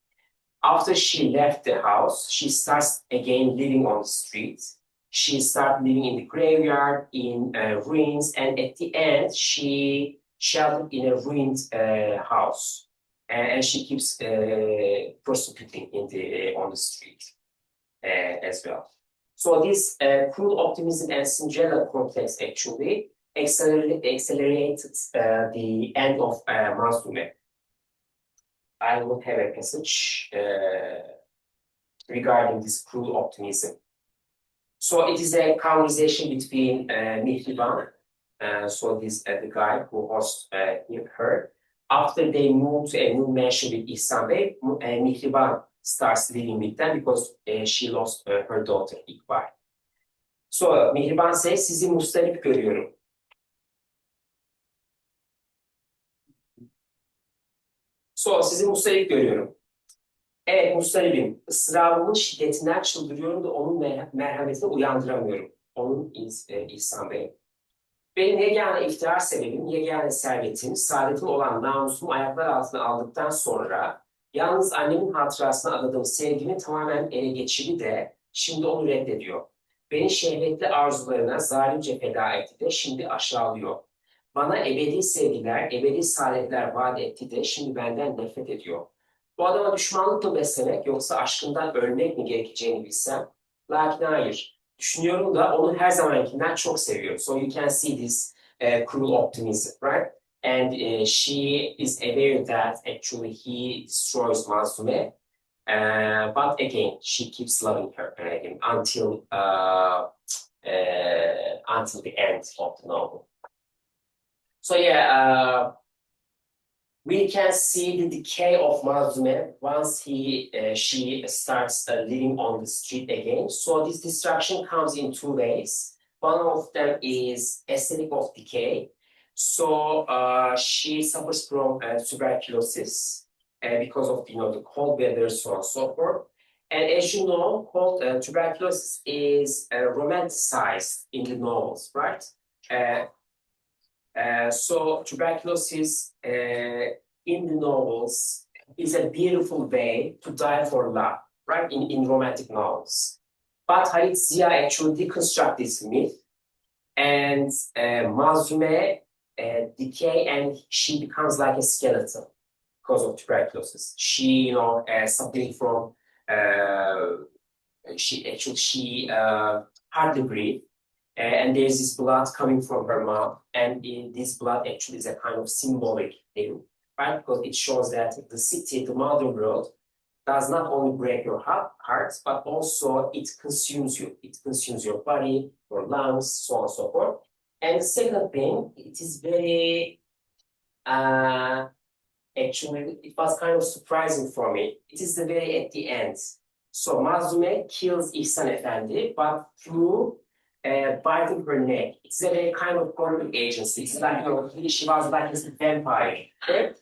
After she left the house, she starts again living on the streets. She starts living in the graveyard, in ruins, and at the end, she sheltered in a ruined house. And she keeps prostituting on the street as well. So this cruel optimism and Cinderella complex actually accelerated the end of Mazlume. I will have a passage regarding this cruel optimism. So it is a conversation between Mihriban, so this the guy who hosts her. After they move to a new mansion with İhsan Bey, Mihriban starts living with them because she lost her daughter İkbal. So Mihriban says, sizi mustarip görüyorum. So sizi mustarip görüyorum. Evet, Mustaribim. Israrımın şiddetinden çıldırıyorum da onun merhametini uyandıramıyorum. Onun İhsan Bey. Benim yegane iftihar sebebim, yegane servetim, saadetim olan namusumu ayaklar altına aldıktan sonra yalnız annemin hatırasına adadığım sevgimi tamamen ele geçirdi de şimdi onu reddediyor. Beni şehvetli arzularına zalimce feda etti de şimdi aşağılıyor. Bana ebedi sevgiler, ebedi saadetler vaat etti de şimdi benden nefret ediyor. Bu adama düşmanlık mı beslemek yoksa aşkından ölmek mi gerekeceğini bilsem. Lakin hayır. Düşünüyorum da onu her zamankinden çok seviyor. So you can see this cruel optimism, right? And she is aware that actually he destroys Mazume. But again, she keeps loving her until the end of the novel. So yeah, we can see the decay of Mazume once she starts living on the street again. So this destruction comes in two ways. One of them is aesthetic of decay. So she suffers from tuberculosis because of the cold weather, so on and so forth. And as you know, tuberculosis is romanticized in the novels, right? So tuberculosis in the novels is a beautiful way to die for love, right? In romantic novels. But Halit Ziya actually deconstructs this myth, and Mazume decay, and she becomes like a skeleton because of tuberculosis. She, suffering from she hardly breathes. And there's this blood coming from her mouth, and this blood actually is a kind of symbolic thing, right? Because it shows that the city, the modern world, does not only break your heart, but also it consumes you. It consumes your body, your lungs, so on and so forth. And the second thing, it is very, actually, it was kind of surprising for me. It is the very at the end. So Mazume kills İhsan Efendi, but through biting her neck. It's a very kind of corporate agency. It's like, she was like this vampire. Okay?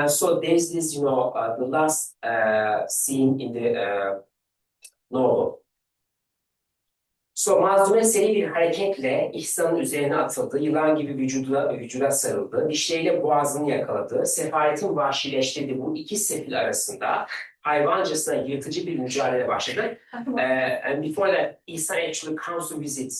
So there's this, the last scene in the novel. So Mazume seri bir hareketle İhsan'ın üzerine atıldı. Yılan gibi vücuda sarıldı. Dişleriyle boğazını yakaladı. Sefaretin vahşileştirdiği bu iki sefil arasında hayvancasına yırtıcı bir mücadele başladı. And before that, İhsan actually comes to visit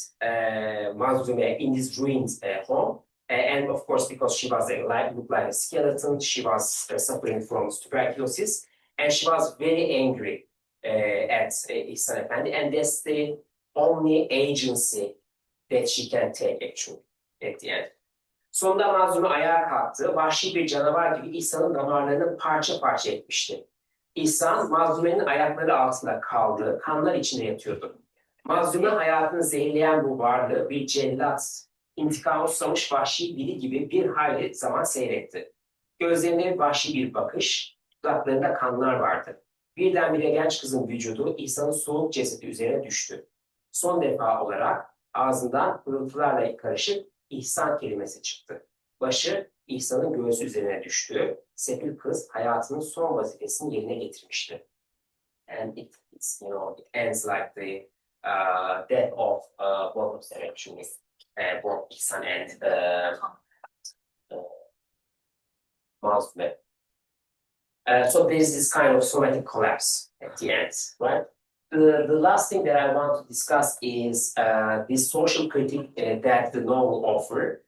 Mazume in this ruined home. And of course, because she was looked like a skeleton, she was suffering from tuberculosis, and she was very angry at İhsan Efendi, and that's the only agency that she can take actually at the end. Sonunda Mazume ayağa kalktı. Vahşi bir canavar gibi İhsan'ın damarlarını parça parça etmişti. İhsan, Mazume'nin ayakları altında kaldı. Kanlar içinde yatıyordu. Mazume hayatını zehirleyen bu varlığı bir cellat, intikamı susamış vahşi biri gibi bir hayli zaman seyretti. Gözlerinde vahşi bir bakış, dudaklarında kanlar vardı. Birdenbire genç kızın vücudu İhsan'ın soğuk cesedi üzerine düştü. Son defa olarak ağzından hırıltılarla karışık İhsan kelimesi çıktı. Başı İhsan'ın göğsü üzerine düştü. Sefil kız hayatının son vazifesini yerine getirmişti. And it ends like the death of both of them actually, both İhsan and Mazume. So there's this kind of somatic collapse at the end, right? The last thing that I want to discuss is this social critique that the novel offers.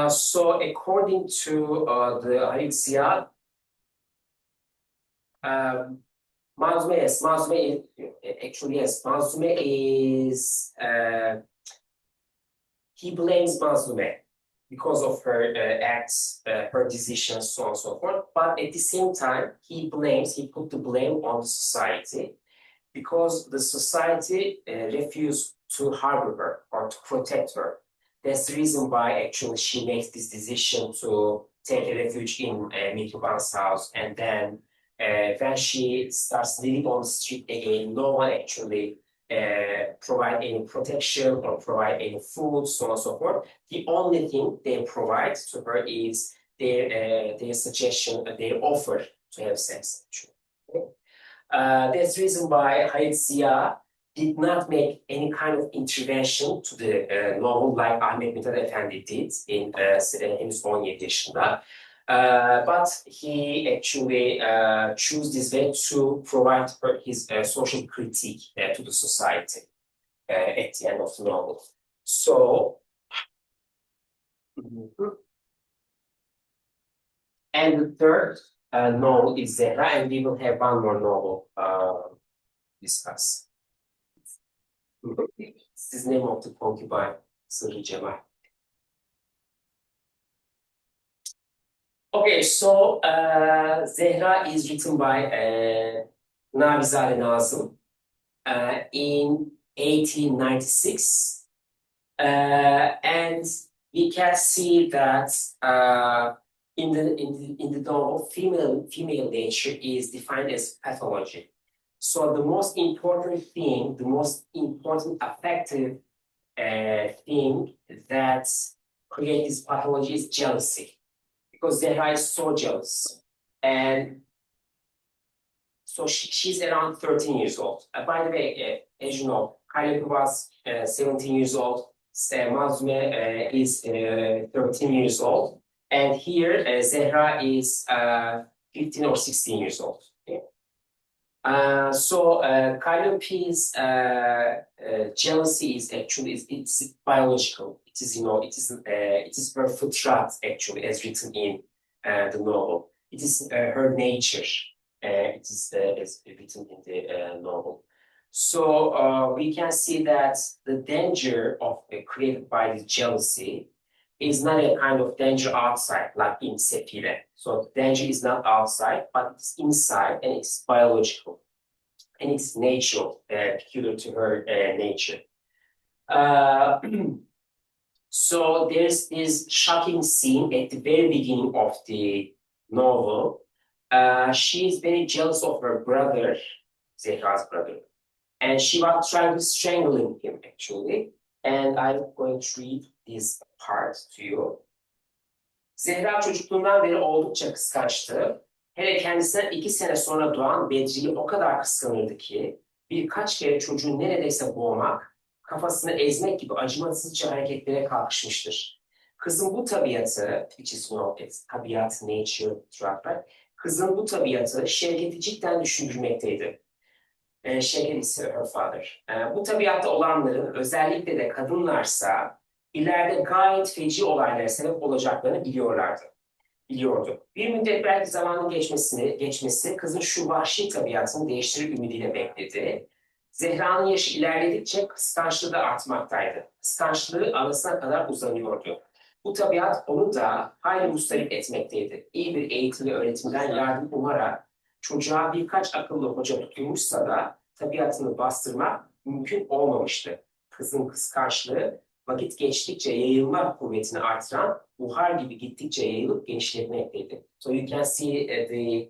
So according to the Halit Ziya, Mazume is, he blames Mazume because of her acts, her decisions, so on and so forth. But at the same time, he put the blame on the society because the society refused to harbor her or to protect her. That's the reason why actually she makes this decision to take a refuge in Mihriban's house. And then when she starts living on the street again, no one actually provide any protection or provide any food, so on and so forth. The only thing they provide to her is their suggestion, their offer to have sex, actually. That's the reason why Hayat Ziya did not make any kind of intervention to the novel like Ahmet Mithat Efendi did in henüz 17 yaşında. But he actually chose this way to provide his social critique to the society at the end of the novel. So, and the third novel is Zehra, and we will have one more novel discuss. This is the name of the concubine, Sırrı Cemal. Okay, so Zehra is written by Navizade Nazım in 1896, and we can see that in the novel, female nature is defined as pathology. So the most important thing, the most important affective thing that creates this pathology is jealousy. Because Zehra is so jealous. And so she's around 13 years old. By the way, as you know, Kaylepi was 17 years old. Mazlume is 13 years old. And here, Zehra is 15 or 16 years old. Okay? So Kaylepi's jealousy is actually it's biological. It is it is her fıtrat actually, as written in the novel. It is her nature. It is as written in the novel. So we can see that the danger of created by this jealousy is not a kind of danger outside, like in Sefire. So the danger is not outside, but it's inside, and it's biological, and it's natural, peculiar to her nature. So there's this shocking scene at the very beginning of the novel. She is very jealous of her brother, Zehra's brother, and she was trying to strangle him actually. And I'm going to read this part to you. Zehra çocukluğundan beri oldukça kıskançtı. Hele kendisinden 2 sene sonra doğan Bedri'yi o kadar kıskanırdı ki birkaç kere çocuğu neredeyse boğmak, kafasını ezmek gibi acımasızca hareketlere kalkışmıştır. Kızın bu tabiatı, which is tabiat, nature, right? Kızın bu tabiatı Şevket'i cidden düşündürmekteydi. Şevket ise her father. Bu tabiatta olanların, özellikle de kadınlarsa ileride gayet feci olaylara sebep olacaklarını biliyordu. Bir müddet belki zamanın geçmesi kızın şu vahşi tabiatını değiştirir ümidiyle bekledi. Zehra'nın yaşı ilerledikçe kıskançlığı da artmaktaydı. Kıskançlığı anasına kadar uzanıyordu. Bu tabiat onu da hayli mustarip etmekteydi. İyi bir eğitim ve öğretimden yardım umarak çocuğa birkaç akıllı hoca tutulmuşsa da tabiatını bastırmak mümkün olmamıştı. Kızın kıskançlığı vakit geçtikçe yayılma kuvvetini artıran buhar gibi gittikçe yayılıp genişletmekteydi. So you can see the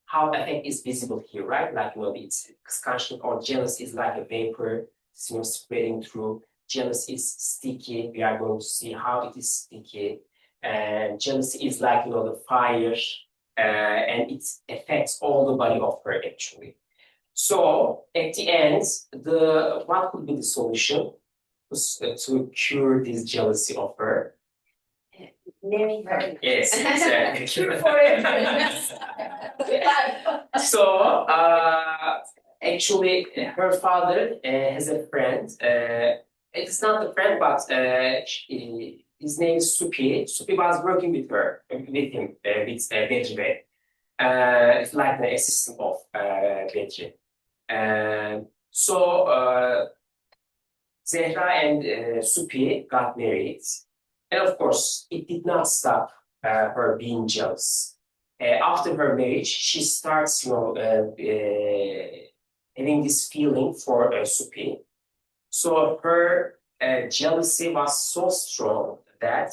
how affect is visible here, right? Like it's kıskançlık or jealousy is like a vapor, spreading through. Jealousy is sticky. We are going to see how it is sticky. And jealousy is like the fire, and it affects all the body of her actually. So at the end, what could be the solution to cure this jealousy of her? Marry her. Yes, exactly. Cure forever. So actually, her father has a friend. It's not a friend, but his name is Supi. Supi was working with him, with Bedri. It's like the assistant of Bedri. So Zehra and Supi got married. And of course, it did not stop her being jealous. After her marriage, she starts, having this feeling for Supi. So her jealousy was so strong that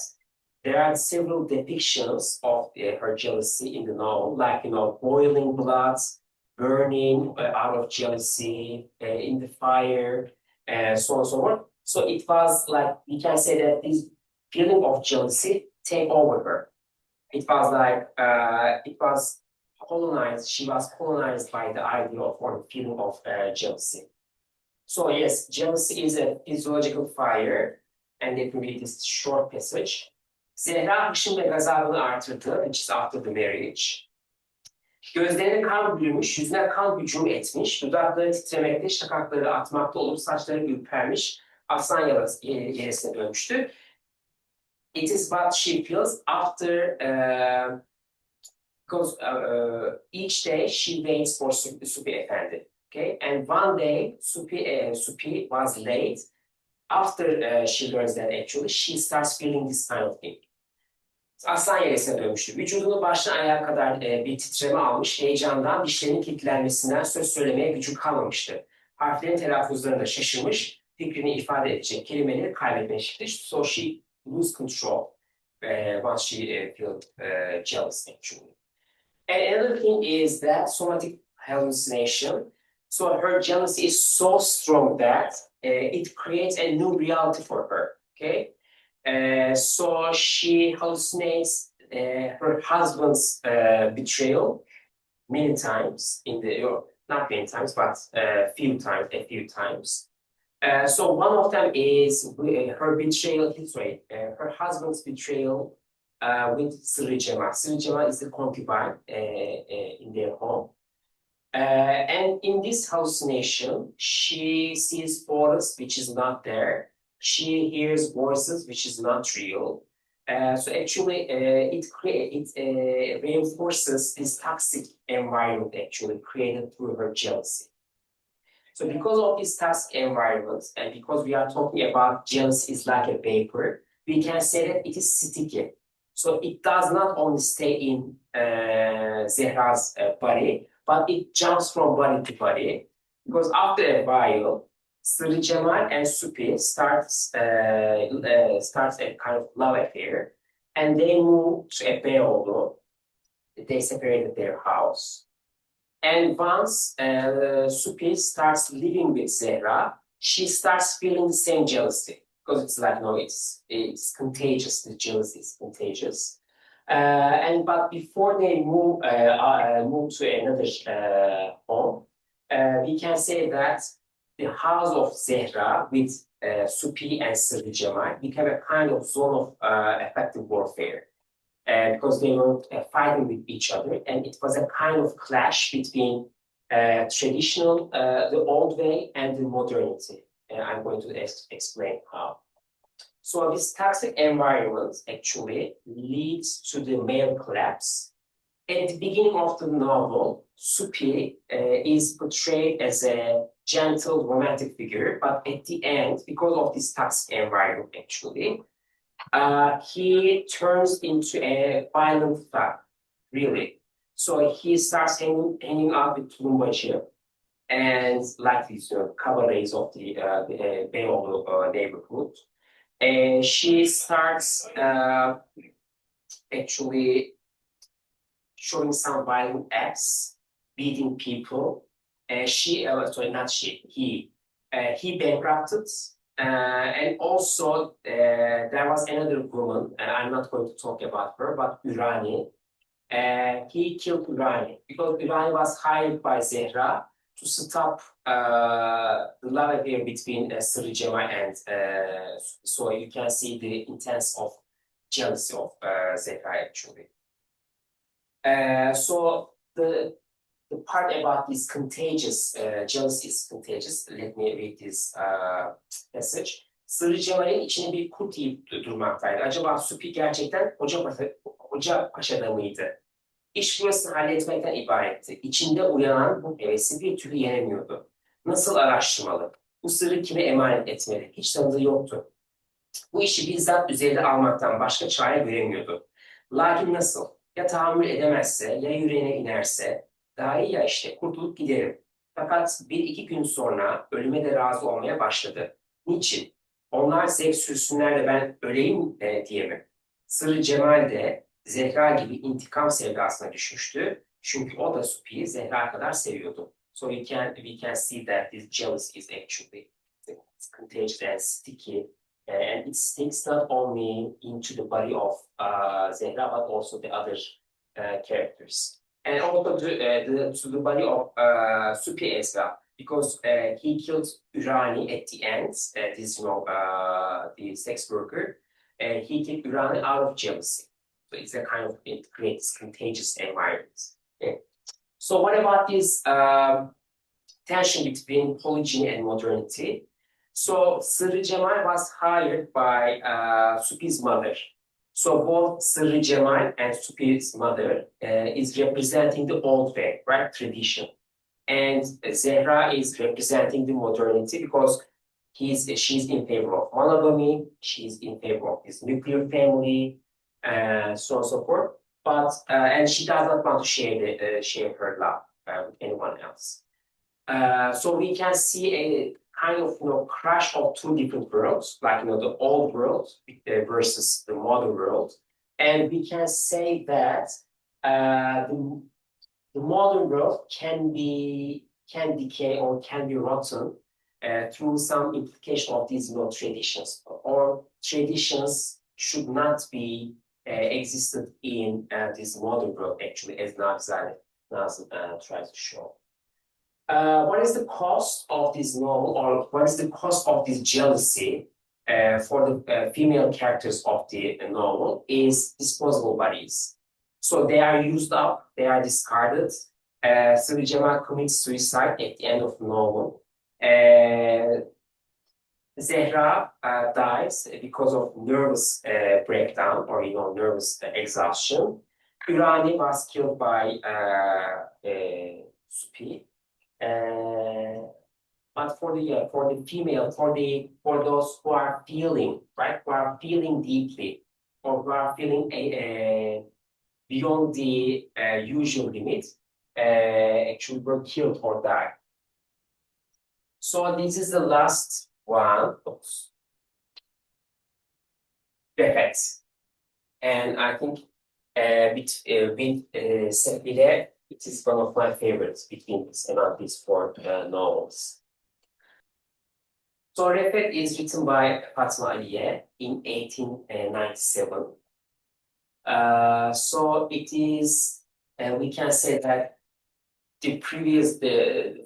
there are several depictions of her jealousy in the novel, like boiling blood, burning out of jealousy, in the fire, so on and so forth. So it was like we can say that this feeling of jealousy take over her. It was like it was colonized. She was colonized by the idea of or feeling of jealousy. So yes, jealousy is a physiological fire, and it will be this short passage. Zehra hışım ve gazabını artırdı, which is after the marriage. Gözlerine kan bürümüş, yüzüne kan hücum etmiş, dudakları titremekte, şakakları atmakta olup saçları ürpermiş, aslan yeresine dönmüştü. It is what she feels after, because each day she waits for Supi Efendi. Okay, and one day Supi was late. After she learns that actually she starts feeling this kind of thing. Aslan yeresine dönmüştü. Vücudunu baştan ayağa kadar bir titreme almış, heyecandan dişlerinin kilitlenmesinden söz söylemeye gücü kalmamıştı. Harflerin telaffuzlarında şaşırmış, fikrini ifade edecek kelimeleri kaybetmişti. So she lose control once she feels jealous actually. And another thing is that somatic hallucination. So her jealousy is so strong that it creates a new reality for her. Okay. So she hallucinates her husband's betrayal many times not many times, but a few times. So one of them is her betrayal. Her husband's betrayal with Sırrıcema. Sırrıcema is the concubine in their home. And in this hallucination, she sees forest which is not there. She hears voices which is not real. So actually, it reinforces this toxic environment actually created through her jealousy. So because of this toxic environment, and because we are talking about jealousy is like a vapor, we can say that it is sticky. So it does not only stay in Zehra's body, but it jumps from body to body. Because after a while, Sırrı Cemal and Supi starts a kind of love affair, and they move to a Beyoğlu. They separated their house. And once Supi starts living with Zehra, she starts feeling the same jealousy. Because it's like, no, it's contagious. The jealousy is contagious. But before they move to another home, we can say that the house of Zehra with Supi and Sırrı Cemal became a kind of zone of affective warfare. Because they were fighting with each other, and it was a kind of clash between traditional, the old way, and the modernity. I'm going to explain how. So this toxic environment actually leads to the male collapse. At the beginning of the novel, Supi is portrayed as a gentle, romantic figure, but at the end, because of this toxic environment actually, he turns into a violent thug, really. So he starts hanging out with Tulumbacı and like these cabarets of the Beyoğlu neighborhood. And she starts actually showing some violent acts, beating people. He bankrupted. And also, there was another woman, and I'm not going to talk about her, but Ürani. He killed Ürani because Ürani was hired by Zehra to stop the love affair between Sırrı Cemal and so you can see the intense of jealousy of Zehra actually. So the part about this contagious, jealousy is contagious. Let me read this passage. Sırrı Cemal'in içine bir kurt yiyip durmaktaydı. Acaba Supi gerçekten Hoca Paşa'da mıydı? İş burasını halletmekten ibaretti. İçinde uyanan bu hevesi bir türlü yenemiyordu. Nasıl araştırmalı? Bu sırrı kime emanet etmeli? Hiç tanıdığı yoktu. Bu işi bizzat üzerinde almaktan başka çare göremiyordu. Lakin nasıl? Ya tahammül edemezse, ya yüreğine inerse, daha iyi ya işte kurtulup giderim. Fakat bir iki gün sonra ölüme de razı olmaya başladı. Niçin? Onlar zevk sürsünler de ben öleyim diye mi? Sırrı Cemal de Zehra gibi intikam sevdasına düşmüştü. Çünkü o da Supi'yi Zehra kadar seviyordu. So we can see that this jealousy is actually contagious and sticky. And it sticks not only into the body of Zehra, but also the other characters. And also to the body of Supi as well, because he killed Urani at the end, this, the sex worker, and he killed Urani out of jealousy. So it's a kind of, it creates contagious environment. Okay. So what about this tension between polygyny and modernity? So Sırrı Cemal was hired by Supi's mother. So both Sırrı Cemal and Supi's mother is representing the old way, right, tradition. And Zehra is representing the modernity because she's in favor of monogamy, she's in favor of this nuclear family, so on and so forth. But and she does not want to share her love with anyone else. So we can see a kind of crash of two different worlds, like the old world versus the modern world, and we can say that the modern world can decay or can be rotten through some implication of these traditions, or traditions should not be existed in this modern world, actually, as Nazim tries to show. What is the cost of this novel, or what is the cost of this jealousy for the female characters of the novel? Is disposable bodies. So they are used up, they are discarded. Sırrı Cemal commits suicide at the end of the novel. Zehra dies because of nervous breakdown, or nervous exhaustion. Urani was killed by Supi. But for the female, for those who are feeling, right, who are feeling deeply, or who are feeling beyond the usual limit, actually were killed or died. So this is the last one. Oops. Defects. And I think with Sefile, it is one of my favorites among these four novels. So Refet is written by Fatma Aliye in 1897. So it is, we can say that the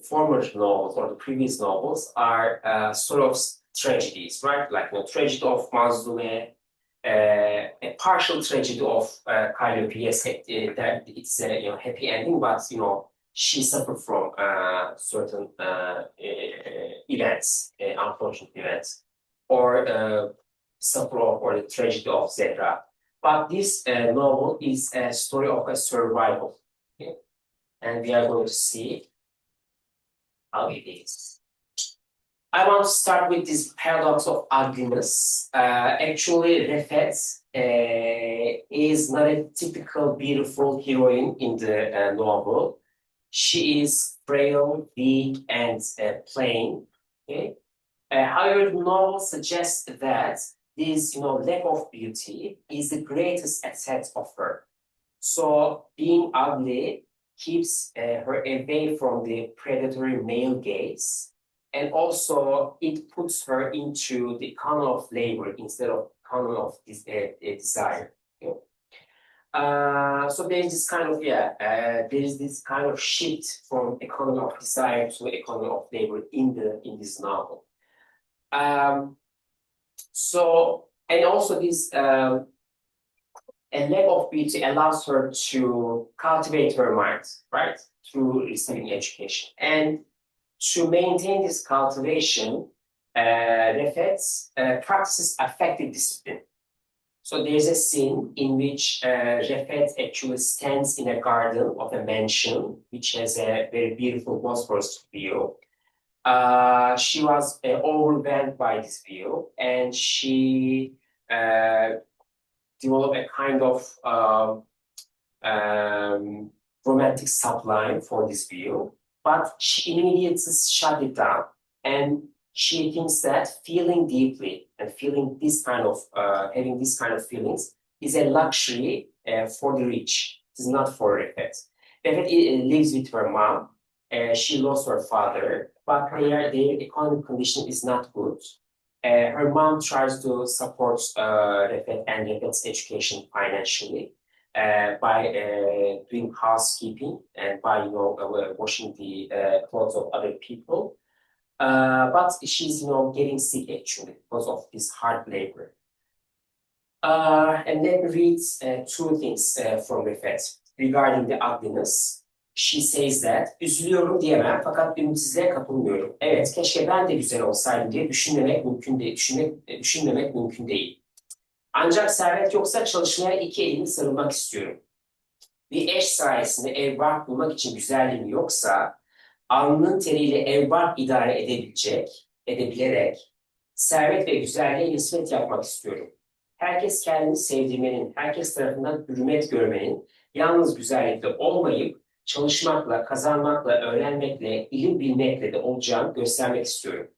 former novels or the previous novels are sort of tragedies, right? Like tragedy of Mazlume, a partial tragedy of Calliope. Yes, it's a happy ending, but she suffered from certain events, unfortunate events, or suffer or the tragedy of Zehra. But this novel is a story of a survival, okay? And we are going to see how it is. I want to start with this paradox of ugliness. Actually, Refet is not a typical beautiful heroine in the novel. She is frail, weak, and plain. Okay? However, the novel suggests that this lack of beauty is the greatest asset of her. So being ugly keeps her away from the predatory male gaze. And also, it puts her into the economy of labor instead of economy of desire. Okay? So there is this kind of there is this kind of shift from economy of desire to economy of labor in this novel. So, and also this a lack of beauty allows her to cultivate her mind, right, through receiving education. And to maintain this cultivation, Refet practices affective discipline. So there's a scene in which Refet actually stands in a garden of a mansion, which has a very beautiful Bosphorus view. She was overwhelmed by this view, and she developed a kind of romantic sublime for this view. But she immediately shut it down, and she thinks that feeling deeply and feeling this kind of having this kind of feelings is a luxury for the rich. It is not for Refet. Refet lives with her mom. She lost her father, but their economic condition is not good. Her mom tries to support Refet and Refet's education financially. by doing housekeeping and by washing the clothes of other people. But she's getting sick actually because of this hard labor. And let me read two things from Refet regarding the ugliness. She says that, üzülüyorum diyemem fakat ümitsizliğe kapılmıyorum. Evet, keşke ben de güzel olsaydım diye düşünmemek mümkün değil. Düşünmemek mümkün değil. Ancak servet yoksa çalışmaya iki elimi sarılmak istiyorum. Bir eş sayesinde ev bark bulmak için güzelliğim yoksa, alnının teriyle ev bark idare edebilerek, servet ve güzelliğe nispet yapmak istiyorum. Herkes kendini sevdirmenin, herkes tarafından hürmet görmenin, yalnız güzellikle olmayıp, çalışmakla, kazanmakla, öğrenmekle, ilim bilmekle de olacağını göstermek istiyorum.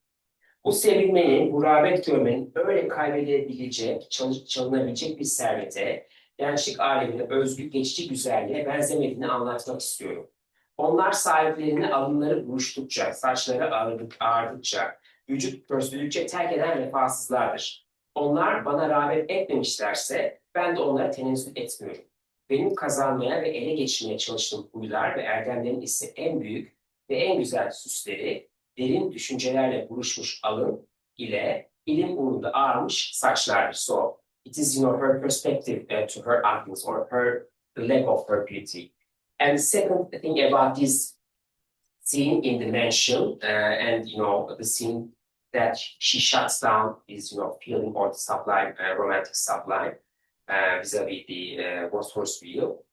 Bu sevilmenin, bu rağbet görmenin öyle kaybedilebilecek, çalınabilecek bir servete, gençlik alemine özgü geçici güzelliğe benzemediğini anlatmak istiyorum. Onlar sahiplerini alınları buruştukça, saçları ağardıkça, vücut pörsüdükçe terk eden vefasızlardır. Onlar bana rağbet etmemişlerse ben de onlara tenezzül etmiyorum. Benim kazanmaya ve ele geçirmeye çalıştığım huylar ve erdemlerin ise en büyük ve en güzel süsleri derin düşüncelerle buruşmuş alın ile ilim uğrunda ağarmış saçlardır. So it is her perspective to her ugliness or the lack of her beauty. And the second thing about this scene in the mansion and the scene that she shuts down is feeling or the sublime, romantic sublime vis-a-vis the Bosphorus wheel.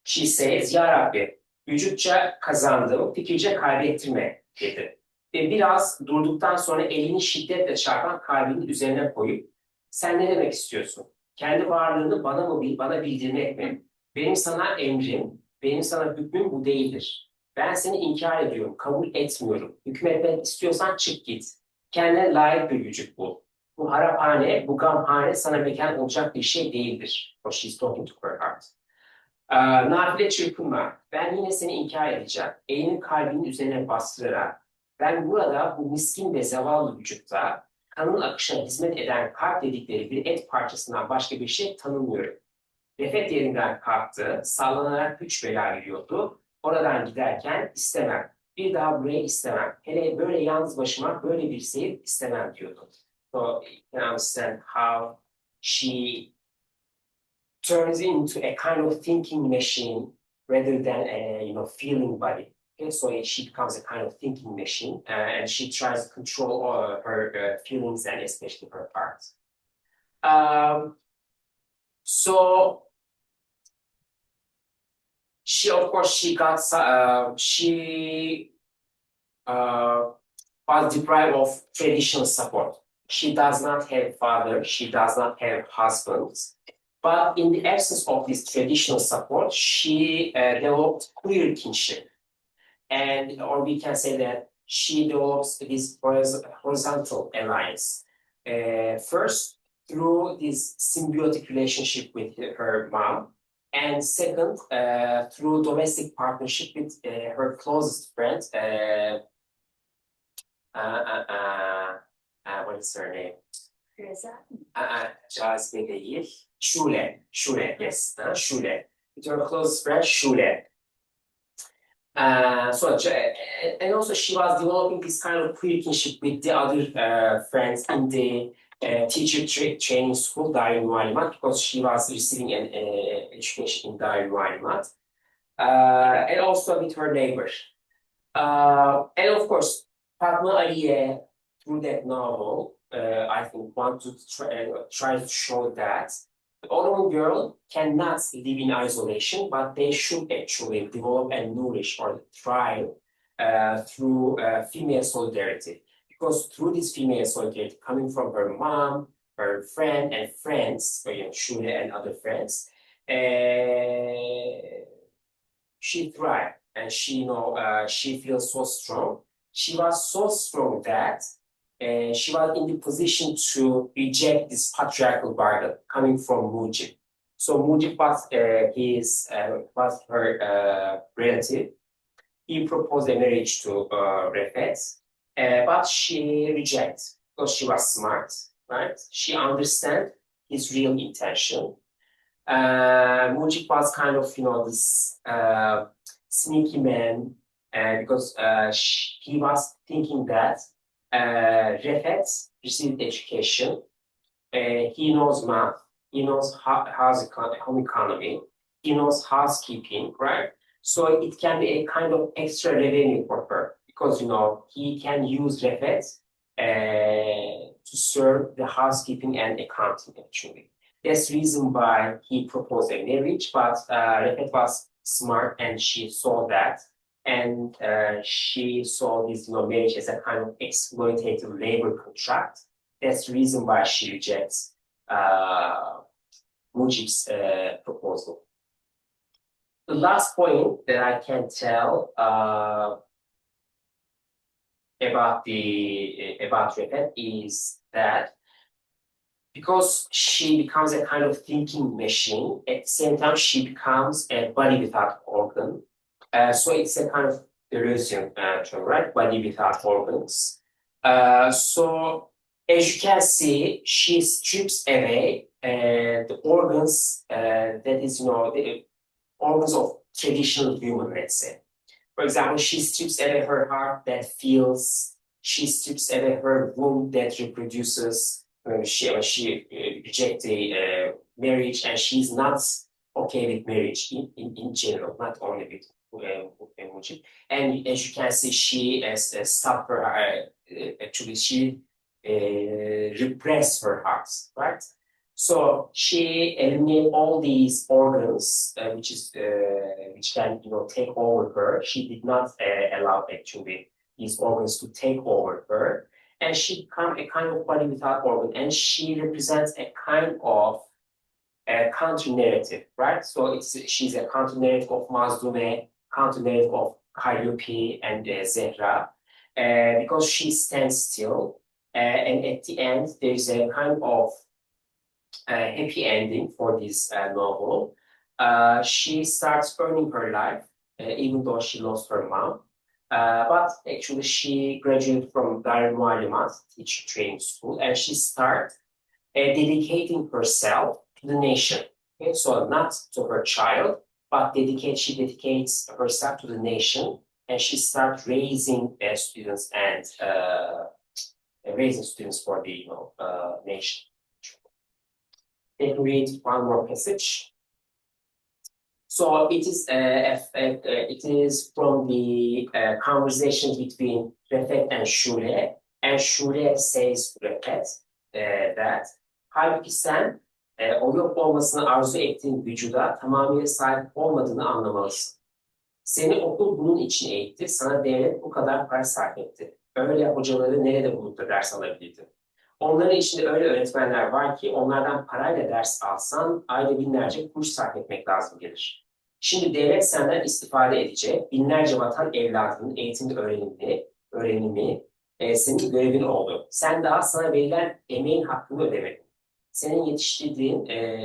She says, Ya Rabbi, vücutça kazandım, fikirce kaybettirme dedi. Ve biraz durduktan sonra elini şiddetle çarpan kalbinin üzerine koyup, sen ne demek istiyorsun? Kendi varlığını bana bildirmek mi? Benim sana emrim, benim sana hükmüm bu değildir. Ben seni inkar ediyorum, kabul etmiyorum. Hükmetmek istiyorsan çık git. Kendine layık bir vücut bul. Bu haraphane, bu gamhane sana mekan olacak bir şey değildir. So she's talking to her heart. Nafile çırpınma. Ben yine seni inkar edeceğim. Elini kalbinin üzerine bastırarak ben burada bu miskin ve zavallı vücutta kanın akışına hizmet eden kalp dedikleri bir et parçasından başka bir şey tanımıyorum. Refet yerinden kalktı, sallanarak güç bela veriyordu. Oradan giderken istemem. Bir daha burayı istemem. Hele böyle yalnız başıma böyle bir seyir istemem diyordu. So you can understand how she turns into a kind of thinking machine rather than a feeling body. Okay, so she becomes a kind of thinking machine, and she tries to control her feelings and especially her heart. So she, of course, she was deprived of traditional support. She does not have father. She does not have husband. But in the absence of this traditional support, she developed queer kinship. And, or we can say that she develops this horizontal alliance. First, through this symbiotic relationship with her mom. And second, through domestic partnership with her closest friend. What is her name? Cazibe değil. Şule, yes. Şule. With her close friend, Şule. And also she was developing this kind of queer kinship with the other friends in the teacher training school, Darülmuallimat, because she was receiving an education in Darülmuallimat. And also with her neighbor. And of course, Fatma Aliye, through that novel, I think want to try to show that the Ottoman girl cannot live in isolation, but they should actually develop and nourish or thrive through female solidarity. Because through this female solidarity coming from her mom, her friend and friends, Shule and other friends, she thrived and she feels so strong. She was so strong that she was in the position to reject this patriarchal bargain coming from Mujib. So Mujib was her relative. He proposed a marriage to Refet, but she rejected because she was smart, right? She understood his real intention. Mujib was kind of, this sneaky man, because he was thinking that Refet received education, he knows math, he knows home economy, he knows housekeeping, right? So it can be a kind of extra revenue for her because, he can use Refet to serve the housekeeping and accounting actually. That's the reason why he proposed a marriage, but Refet was smart and she saw that. And she saw this, marriage as a kind of exploitative labor contract. That's the reason why she rejects Mujib's proposal. The last point that I can tell about Refet is that because she becomes a kind of thinking machine, at the same time she becomes a body without organ. So it's a kind of Deleuzian term, right? Body without organs. So as you can see, she strips away the organs that is, the organs of traditional human, let's say. For example, she strips away her heart that feels. She strips away her womb that reproduces. She rejects the marriage, and she's not okay with marriage in general, not only with Mujib. And as you can see, she stopped her. Actually, she repressed her heart, right? So she eliminated all these organs, which can take over her. She did not allow actually these organs to take over her, and she became a kind of body without organ, and she represents a kind of counter narrative, right? So she's a counter narrative of Mazlume, counter narrative of Calliope and Zehra, because she stands still, and at the end there is a kind of happy ending for this novel. She starts earning her life, even though she lost her mom. But actually, she graduated from Darul Muallimat teacher training school, and she starts dedicating herself to the nation. Okay? So not to her child, but she dedicates herself to the nation, and she starts raising students and raising students for the nation. Let me read one more passage. So it is from the conversation between Refet and Şule, and Şule says to Refet that halbuki sen o yok olmasını arzu ettiğin vücuda tamamıyla sahip olmadığını anlamalısın. Seni okul bunun için eğitti, sana devlet bu kadar para sarf etti. Öyle hocaları nerede bulup da ders alabildin? Onların içinde öyle öğretmenler var ki onlardan parayla ders alsan ayda binlerce kuruş sarf etmek lazım gelir. Şimdi devlet senden istifade edecek, binlerce vatan evladının eğitimde öğrenimi senin görevin oldu. Sen daha sana verilen emeğin hakkını ödemedin. Senin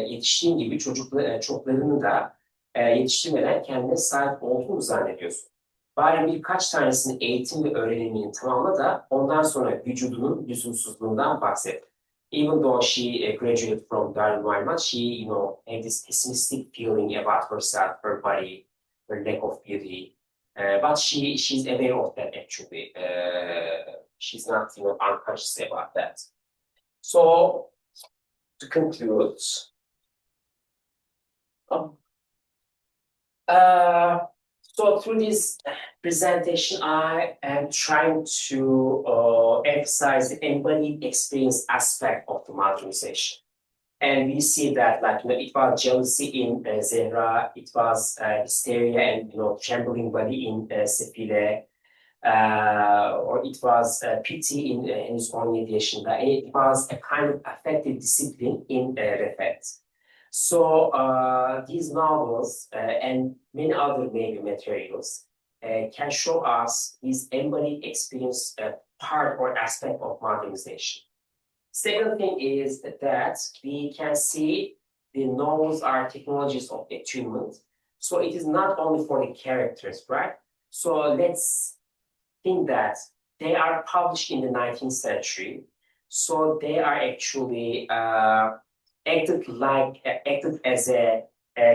yetiştiğin gibi çocuklarını da yetiştirmeden kendine sahip olduğunu zannediyorsun. Bari birkaç tanesini eğitim ve öğrenimini tamamla da ondan sonra vücudunun lüzumsuzluğundan bahset. Even though she graduated from Darul Muallimat, she, had this pessimistic feeling about herself, her body, her lack of beauty. But she's aware of that actually. She's not, unconscious about that. So, to conclude, so through this presentation, I am trying to emphasize the embodied experience aspect of the modernization. And we see that, it was jealousy in Zehra, it was hysteria and, trembling body in Sefile, or it was pity in his own mediation. It was a kind of affective discipline in Refet. So these novels and many other maybe materials can show us this embodied experience part or aspect of modernization. Second thing is that we can see the novels are technologies of attunement. So it is not only for the characters, right? So let's think that they are published in the 19th century. So they are actually acted as a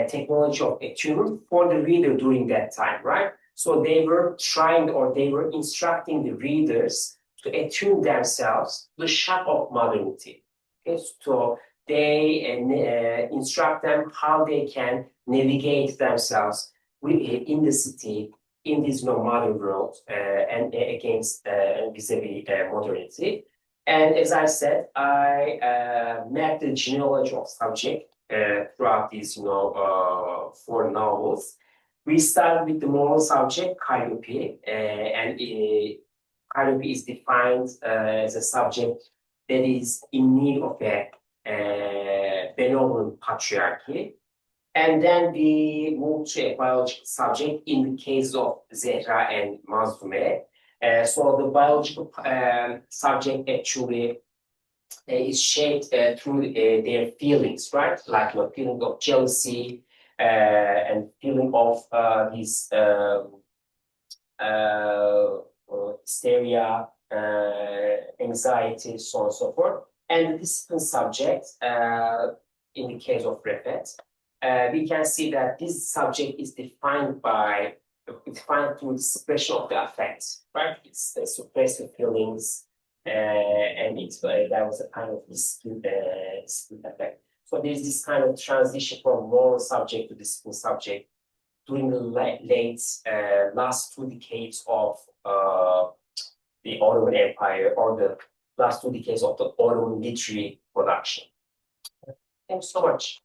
technology of attunement for the reader during that time, right? So they were trying, or they were instructing the readers to attune themselves to the shock of modernity. Okay? So they instruct them how they can navigate themselves in the city, in this modern world, and against vis-a-vis modernity. And as I said, I mapped the genealogy of subject throughout these, 4 novels. We start with the moral subject, Calliope, and Calliope is defined as a subject that is in need of a benevolent patriarchy. And then we move to a biological subject in the case of Zehra and Mazlume. So the biological subject actually is shaped through their feelings, right? Like the feeling of jealousy and feeling of this hysteria, anxiety, so on and so forth. And the discipline subject, in the case of Refet, we can see that this subject is defined through the suppression of the affects, right? It's suppressive feelings, and that was a kind of dispute effect. So there's this kind of transition from moral subject to discipline subject during the last 2 decades of the Ottoman Empire, or the last 2 decades of the Ottoman literary production. Thanks so much.